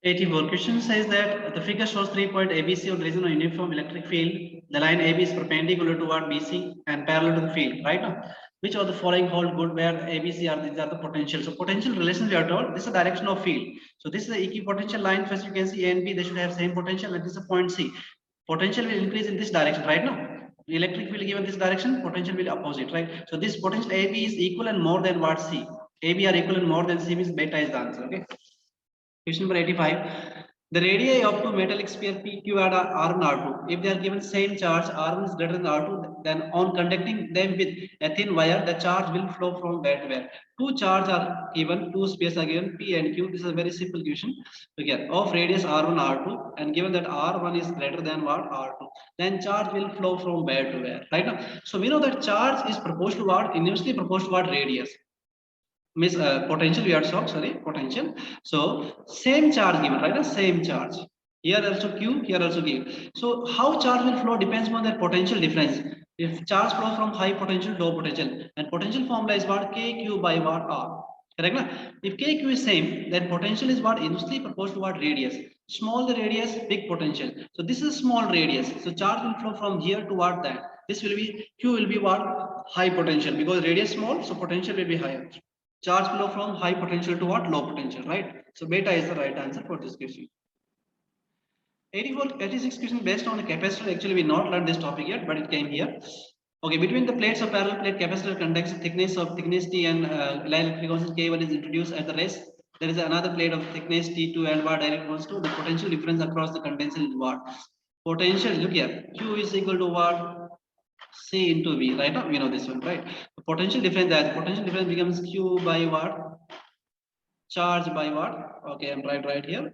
84 question says that the figure shows 3-point ABC on region of uniform electric field. The line AB is perpendicular toward BC and parallel to the field, right now. Which of the following hold good where ABC are these are the potential. So potential relations we are told this is the direction of field. So this is the equipotential line. First you can see A and B, they should have same potential, and this is a point C. Potential will increase in this direction, right now. The electric field given this direction, potential will opposite, right? So this potential AB is equal and more than what C. AB are equal and more than C means beta is the answer. Okay. Question number 85. The radii of two metallic sphere PQ and R1 R2, if they are given same charge, R1 is greater than R2, then on conducting them with a thin wire, the charge will flow from where to where. Two charges are given, two spheres are given, P and Q. This is a very simple question. Again, of radius R1 R2, and given that R1 is greater than what? R2, then charge will flow from where to where. Right now, so we know that charge is proposed to what? Inversely proposed to what? Radius. Miss potential we are talking, sorry, potential. So same charge given, right? Same charge here also Q, here also Q. So how charge will flow depends on their potential difference. If charge flows from high potential to low potential, and potential formula is what? KQ by what? R, correct na? If KQ is same, then potential is what? Inversely proposed to what? Radius. Small the radius, big potential. So this is small radius, so charge will flow from here to what? That. This will be Q will be what? High potential, because radius small, so potential will be higher. Charge flow from high potential to what? Low potential, right? So beta is the right answer for this question. 86 question based on the capacitor. Actually, we not learned this topic yet, but it came here. Okay, between the plates of parallel plate capacitor conducts thickness T and dielectric constant K1 is introduced at the rest. There is another plate of thickness T2 and what dielectric constant. The potential difference across the condenser is what? Potential, look here, Q is equal to what? C into V, right? We know this one, right? The potential difference becomes Q by what? Charge by what? Okay, I'm right here.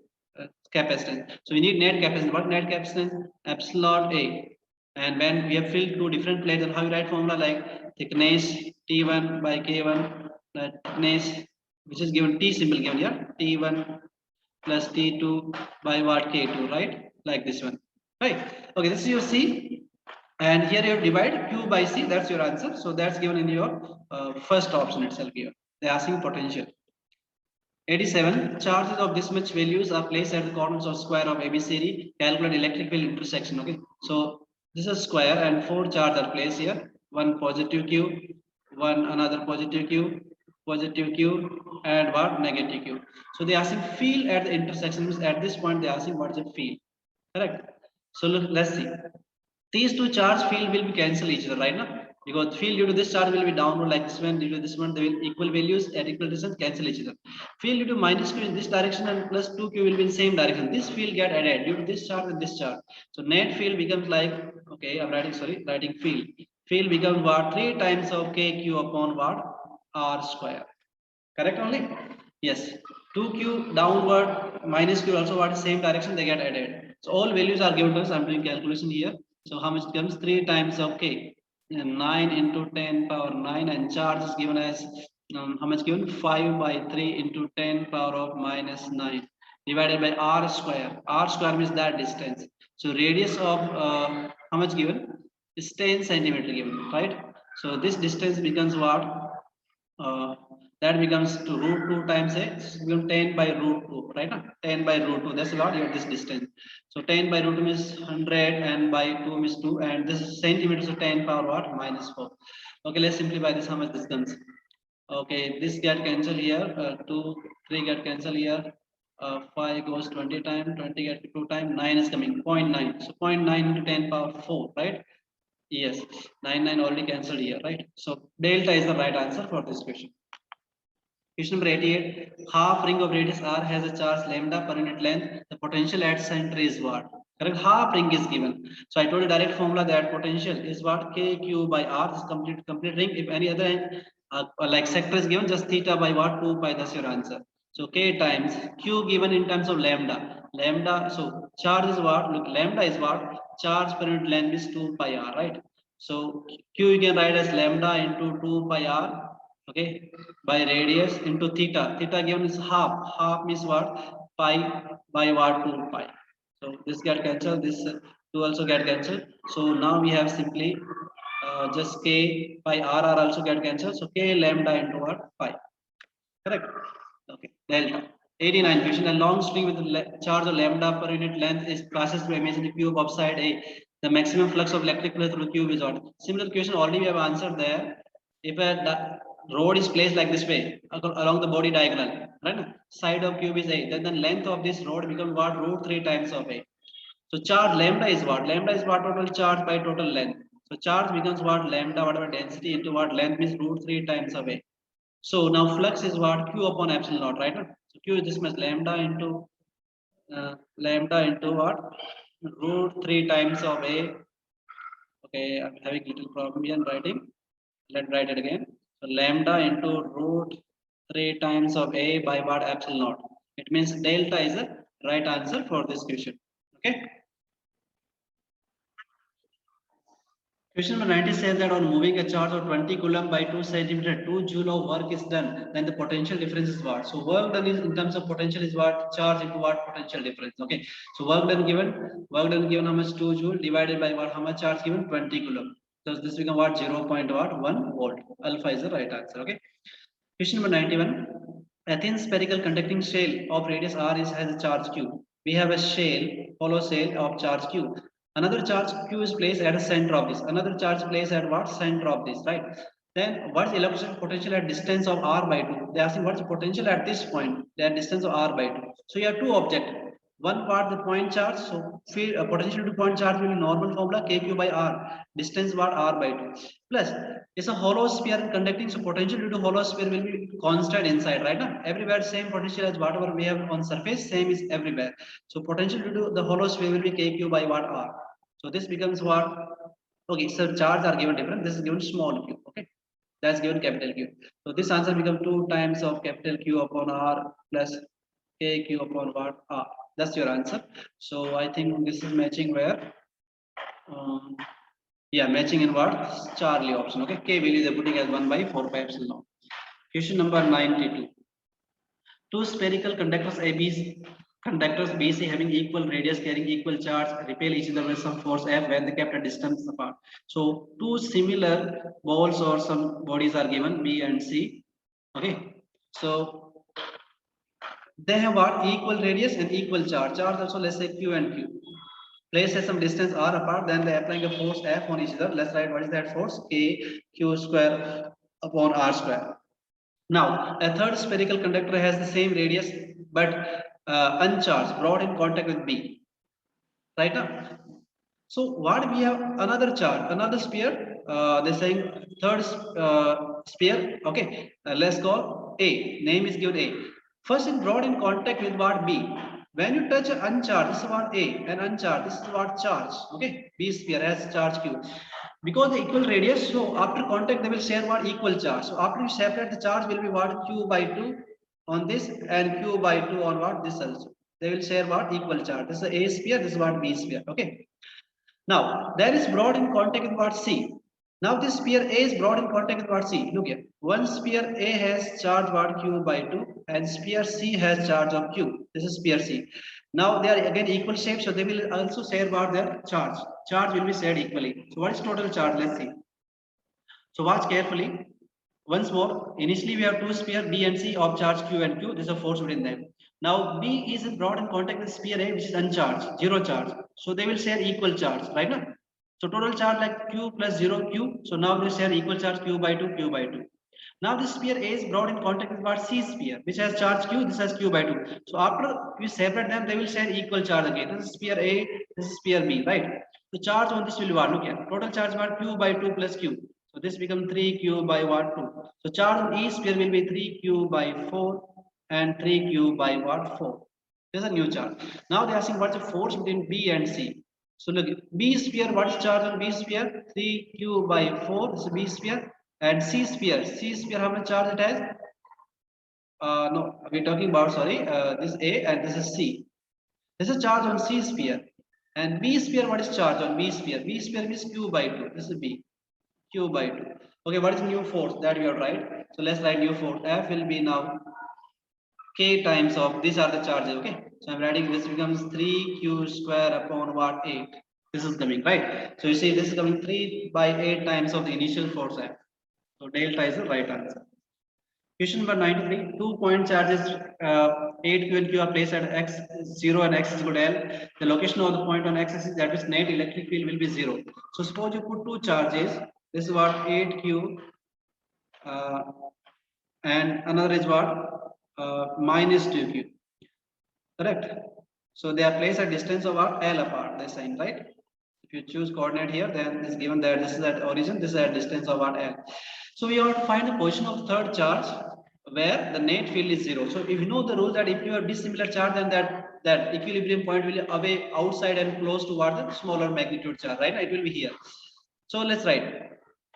Capacitance. So we need net capacitance. What net capacitance? Epsilon A. And when we have filled two different plates, then how you write formula like thickness T1 by K1, thickness which is given T symbol given here, T1 plus T2 by what? K2, right? Like this one, right? Okay, this is your C, and here you divide Q by C. That's your answer. So that's given in your first option itself here. They're asking potential. 87. Charges of this much values are placed at the corners of square of ABCD. Calculate electric field intersection. Okay. So this is square and 4 charges are placed here. One positive Q, one another positive Q, and what? Negative Q. So they are asking field at the intersections. At this point, they are asking what is the field. Correct. So look, let's see. These two charge field will be cancel each other, right now, because field due to this charge will be downward like this one, due to this one they will equal values at equal distance, cancel each other. Field due to minus Q in this direction and plus 2Q will be in same direction. This field get added due to this charge and this charge. So net field becomes like, okay, I'm writing field. Field becomes what? 3 times of KQ upon what? R square. Correct only? Yes. 2Q downward minus Q also what? Same direction, they get added. So all values are given to us. I'm doing calculation here. So how much comes? 3 times of K. And 9 into 10 power 9, and charge is given as how much given? 5 by 3 into 10 power of minus 9 divided by R square. R square means that distance. So radius of how much given? Is 10 centimeter given, right? So this distance becomes what? That becomes to root 2 times a 10 by root 2, right? 10 by root 2, that's what you have this distance. So 10 by root 2 means 100 and by 2 means 2, and this is centimeters, so 10 power what? Minus 4. Okay, let's simplify this. How much this comes? Okay, this get cancelled here, 2, 3 get cancelled here, 5 goes 20 times, 20 get 2 times, 9 is coming, 0.9. So 0.9 into 10 power 4, right? Yes, 9 already cancelled here, right? So delta is the right answer for this question. Question number 88. Half ring of radius R has a charge lambda per unit length. The potential at center is what? Correct. Half ring is given. So I told you direct formula that potential is what? KQ by R. This complete ring. If any other like sector is given, just theta by what? 2 pi. That's your answer. So K times Q given in terms of lambda. Lambda. So charge is what? Look, lambda is what? Charge per unit length is 2 pi R, right? So Q you can write as lambda into 2 pi R. Okay, by radius into theta. Theta given is half. Half means what? Pi by what? 2 pi. So this get cancelled. This 2 also get cancelled. So now we have simply just K by R also get cancelled. So K lambda into what? Pi. Correct. Okay. Delta. 89 question. A long string with a charge of lambda per unit length is processed to imaginary cube of side A. The maximum flux of electric flow through cube is what? Similar question already we have answered there. If a road is placed like this way along the body diagonal, right? Side of cube is A. Then the length of this road becomes what? Root 3 times of A. So charge lambda is what? Lambda is what? Total charge by total length. So charge becomes what? Lambda, whatever density into what? Length means root 3 times of A. So now flux is what? Q upon epsilon naught, right? So Q is this much lambda into what? Root 3 times of A. Okay, I'm having little problem here in writing. Let's write it again. So lambda into root 3 times of A by what? Epsilon naught. It means delta is the right answer for this question. Okay. Question number 90 says that on moving a charge of 20 coulomb by 2 centimeter, 2 joule of work is done. Then the potential difference is what? So work done is in terms of potential is what? Charge into what? Potential difference. Okay. So work done given how much? 2 joule divided by what? How much charge given? 20 coulomb. So this become what? 0.1 volt. Alpha is the right answer. Okay. Question number 91. A thin spherical conducting shell of radius r has a charge q. We have a shell, hollow shell of charge q. Another charge Q is placed at the center of this. Another charge placed at what? Center of this, right? Then what is electrical potential at distance of r by 2? They are asking what's the potential at this point, at distance of r by 2. So you have two objects. One part the point charge, so field potential to point charge will be normal formula kq by r, distance what r by 2. Plus it's a hollow sphere conducting, so potential due to hollow sphere will be constant inside, right? Now everywhere same potential as whatever we have on surface, same is everywhere. So potential due to the hollow sphere will be kq by what r. So this becomes what? Okay, so charge are given different. This is given small q. Okay, that's given capital Q. So this answer becomes 2 times of capital Q upon R plus KQ upon what R. That's your answer. So I think this is matching where, yeah, matching in what? Charlie option. Okay, K value they're putting as 1 by 4 pi epsilon. Question number 92. Two spherical conductors BC having equal radius carrying equal charge repel each other with some force F when they kept a distance apart. So two similar balls or some bodies are given B and C. Okay, so they have what? Equal radius and equal charge. Charge also, let's say Q and Q. Place at some distance r apart, then they are applying a force F on each other. Let's write what is that force? K Q square upon R square. Now, a third spherical conductor has the same radius but uncharged, brought in contact with B. Right now. So what we have another charge, another sphere. They're saying third sphere. Okay, let's call A. Name is given A. First, it brought in contact with what B. When you touch uncharged, this is what A, and uncharged, this is what charge. Okay, B sphere has charge Q. Because the equal radius, so after contact they will share what? Equal charge. So after you separate, the charge will be what? Q by 2 on this and Q by 2 on what? This also. They will share what? Equal charge. This is A sphere, this is what B sphere. Okay. Now that is brought in contact with what? C. Now this sphere A is brought in contact with what? C. Look here. One sphere A has charge what? Q by 2 and sphere C has charge of Q. This is sphere C. Now they are again equal shape, so they will also share what? Their charge. Charge will be shared equally. So what is total charge? Let's see. So watch carefully. Once more, initially we have two sphere B and C of charge Q and Q. This is a force between them. Now B is brought in contact with sphere A, which is uncharged, zero charge. So they will share equal charge, right now. So total charge like Q plus 0 Q. So now they share equal charge Q by 2, Q by 2. Now this sphere A is brought in contact with what? C sphere, which has charge Q, this has Q by 2. So after we separate them, they will share equal charge again. This is sphere A, this is sphere B, right? The charge on this will be what? Look here. Total charge what? Q by 2 plus Q. So this becomes 3Q by what? 2. So charge on each sphere will be 3Q by 4 and 3Q by what? 4. This is a new charge. Now they are asking what's the force between B and C. So look, B sphere, what is charge on B sphere? 3Q by 4, this is B sphere. And C sphere, how much charge it has? No, we're talking about, sorry, this A and this is C. This is charge on C sphere. And B sphere, what is charge on B sphere? B sphere is Q by 2. This is B. Q by 2. Okay, what is new force? That we have write. So let's write new force. F will be now K times of, these are the charges, okay? So I'm writing this becomes 3Q square upon what? 8. This is coming, right? So you see this is coming 3 by 8 times of the initial force F. So delta is the right answer. Question number 93. 2-point charges 8Q and Q are placed at x0 and x is equal to L. The location of the point on x axis, that is net electric field, will be 0. So suppose you put two charges. This is what? 8Q and another is what? Minus 2Q. Correct? So they are placed at distance of what? L apart. This sign, right? If you choose coordinate here, then it's given that this is at origin, this is at distance of what? L. So we have to find the position of third charge where the net field is 0. So if you know the rule that if you have dissimilar charge, then that equilibrium point will be away outside and close toward the smaller magnitude charge, right? It will be here. So let's write.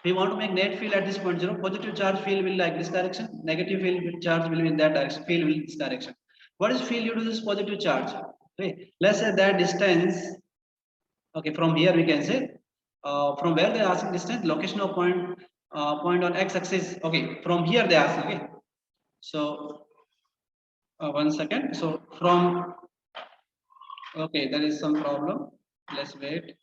We want to make net field at this point 0. Positive charge field will like this direction. Negative field charge will be in that direction. Field will in this direction. What is field due to this positive charge? Okay. Let's say that distance. Okay, from here we can say from where they are asking distance, location of point on x-axis. Okay, from here they ask. Okay, so 1 second. So from, okay, there is some problem. Let's wait.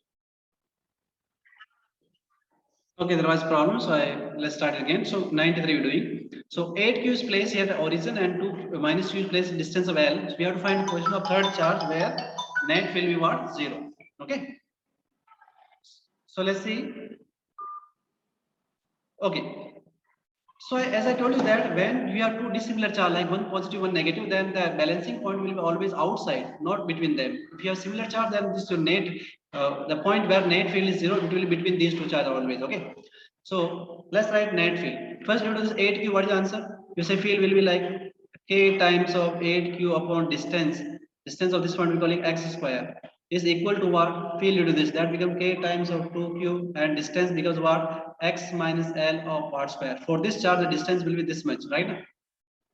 Okay, there was problem, so let's start again. So 93 we're doing. So 8Q is placed here at the origin and 2 minus 2 is placed in distance of L. So we have to find the position of third charge where net will be what? 0. Okay. So let's see. Okay. So as I told you that when we have two dissimilar charge, like one positive, one negative, then the balancing point will be always outside, not between them. If you have similar charge, then this your net, the point where net field is zero, it will be between these two charges always. Okay. So let's write net field. First, due to this 8q, what is the answer? You say field will be like k times of 8q upon distance. Distance of this point we call it x square is equal to what? Field due to this, that become k times of 2q, and distance becomes what? X minus L of r square. For this charge, the distance will be this much, right?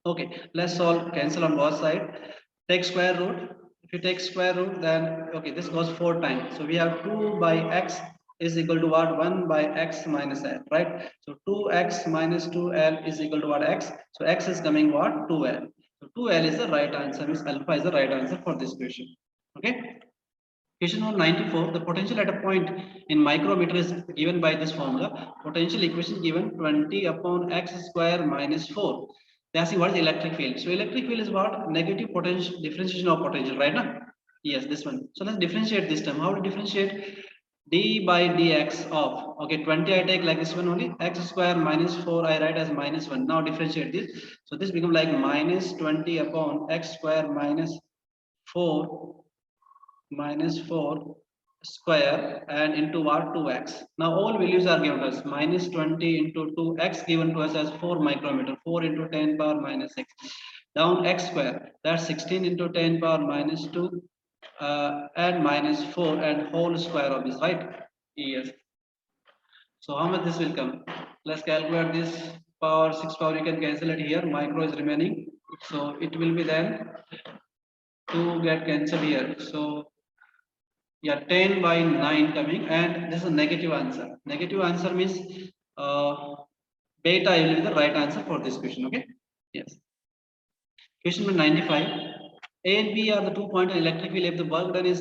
Okay, let's solve, cancel on both side. Take square root. If you take square root, then okay, this goes 4 times. So we have 2 by x is equal to what? 1 by x minus L, right? So 2x minus 2L is equal to what? X. So x is coming what? 2L. So 2L is the right answer, means alpha is the right answer for this question. Okay. Question number 94, the potential at a point in micrometer is given by this formula. Potential equation given 20 upon x square minus 4. They are asking what is electric field. So electric field is what? Negative potential, differentiation of potential, right now? Yes, this one. So let's differentiate this term. How to differentiate? D by dx of, okay, 20 I take like this one only, x square minus 4 I write as minus 1. Now differentiate this. So this become like minus 20 upon x square minus 4 minus 4 square and into what? 2x. Now all values are given to us. Minus 20 into 2x given to us as 4 micrometer. 4 into 10 power minus 6. Down x square. That's 16 into 10 power minus 2 and minus 4 and whole square of this, right? Yes. So how much this will come? Let's calculate this power 6 power. You can cancel it here. Micro is remaining. So it will be then 2 get cancelled here. So yeah, 10 by 9 coming, and this is a negative answer. Negative answer means beta will be the right answer for this question. Okay. Yes. Question number 95. A and B are the 2 points on electric field. If the work done is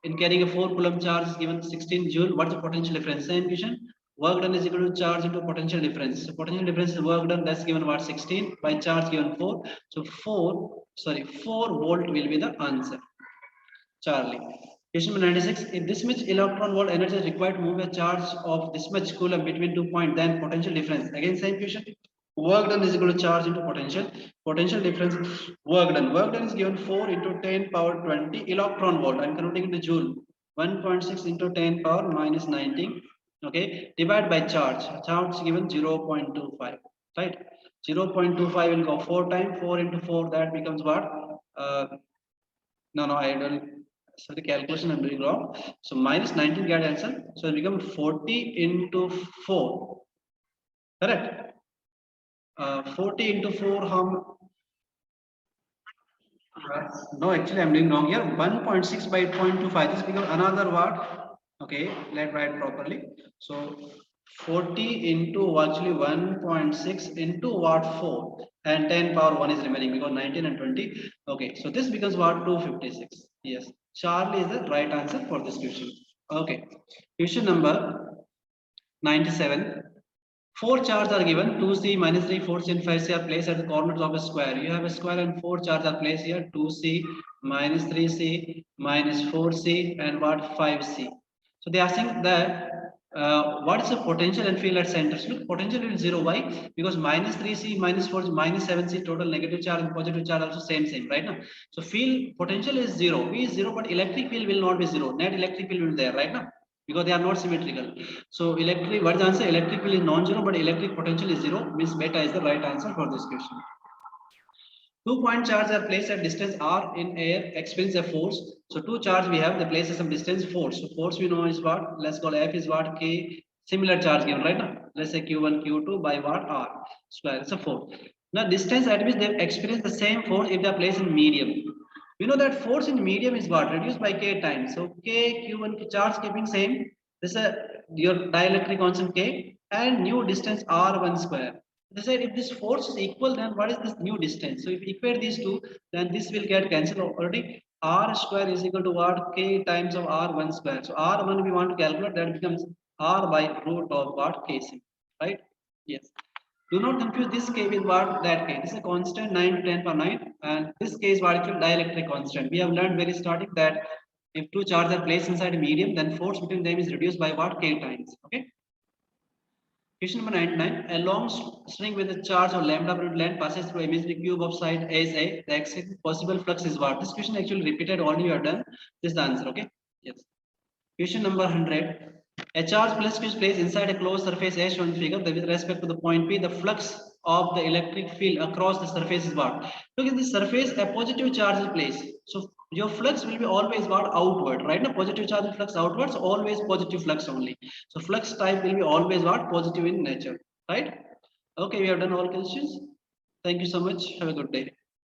in carrying a 4 coulomb charge is given 16 joule, what's the potential difference? Same question. Work done is equal to charge into potential difference. So potential difference is work done, that's given what? 16 by charge given 4. So 4 volt will be the answer. Charlie. Question number 96. If this much electron volt energy is required to move a charge of this much coulomb between 2 points, then potential difference. Again, same question. Work done is equal to charge into potential. Potential difference, work done. Work done is given 4 into 10 power 20 electron volt. I'm converting into joule. 1.6 into 10 power minus 19. Okay. Divide by charge. Charge is given 0.25. Right. 0.25 will go 4 times. 4 into 4, that becomes what? No, I don't. So the calculation I'm doing wrong. So minus 19 get answer. So it become 40 into 4. Correct. 40 into 4, how? No, actually I'm doing wrong here. 1.6 by 0.25. This become another what? Okay, let's write properly. So 40 into actually 1.6 into what? 4, and 10 power 1 is remaining because 19 and 20. Okay, so this becomes what? 256. Yes, Charlie is the right answer for this question. Okay, question number 97. Four charges are given, 2c, minus 3, 4c and 5c are placed at the corners of a square. You have a square and 4 charges are placed here, 2c, minus 3c, minus 4c and what? 5c. So they are saying that what is the potential and field at centers? Look, potential is 0. Why? Because minus 3c, minus 4, minus 7c, total negative charge and positive charge also same, right now. So field potential is 0. V is 0, but electric field will not be 0. Net electric field will be there, right now, because they are not symmetrical. So electric, what is the answer? Electric field is non-zero, but electric potential is 0. Means beta is the right answer for this question. 2-point charge are placed at distance r in air, experience a force. So two charge we have, the place at some distance, force. So force we know is what? Let's call F is what? K. Similar charge given, right now. Let's say Q1, Q2 by what? R square. It's a force. Now distance at which they experience the same force if they are placed in medium. We know that force in medium is what? Reduced by K times. So K, Q1 charge keeping same. This is your dielectric constant K and new distance R1 square. They said if this force is equal, then what is this new distance? So if you equate these two, then this will get cancelled already. R square is equal to what? K times of R1 square. So R1 we want to calculate, that becomes R by root of what? Kc. Right? Yes. Do not confuse this K with what? That K. This is a constant 9 to 10 per 9. And this K is what? Actually dielectric constant. We have learned very starting that If two charges are placed inside a medium, then force between them is reduced by what? K times. Okay. Question number 99. A long string with a charge of lambda per length passes through imaginary cube of side as A. The exact possible flux is what? This question actually repeated. Already you are done. This is the answer. Okay. Yes. Question number 100. A charge plus Q is placed inside a closed surface as shown in figure. With respect to the point P, the flux of the electric field across the surface is what? Look at this surface, a positive charge is placed. So your flux will be always what? Outward, right? Now positive charge and flux outwards, always positive flux only. So flux type will be always what? Positive in nature, right? Okay, we have done all questions. Thank you so much. Have a good day.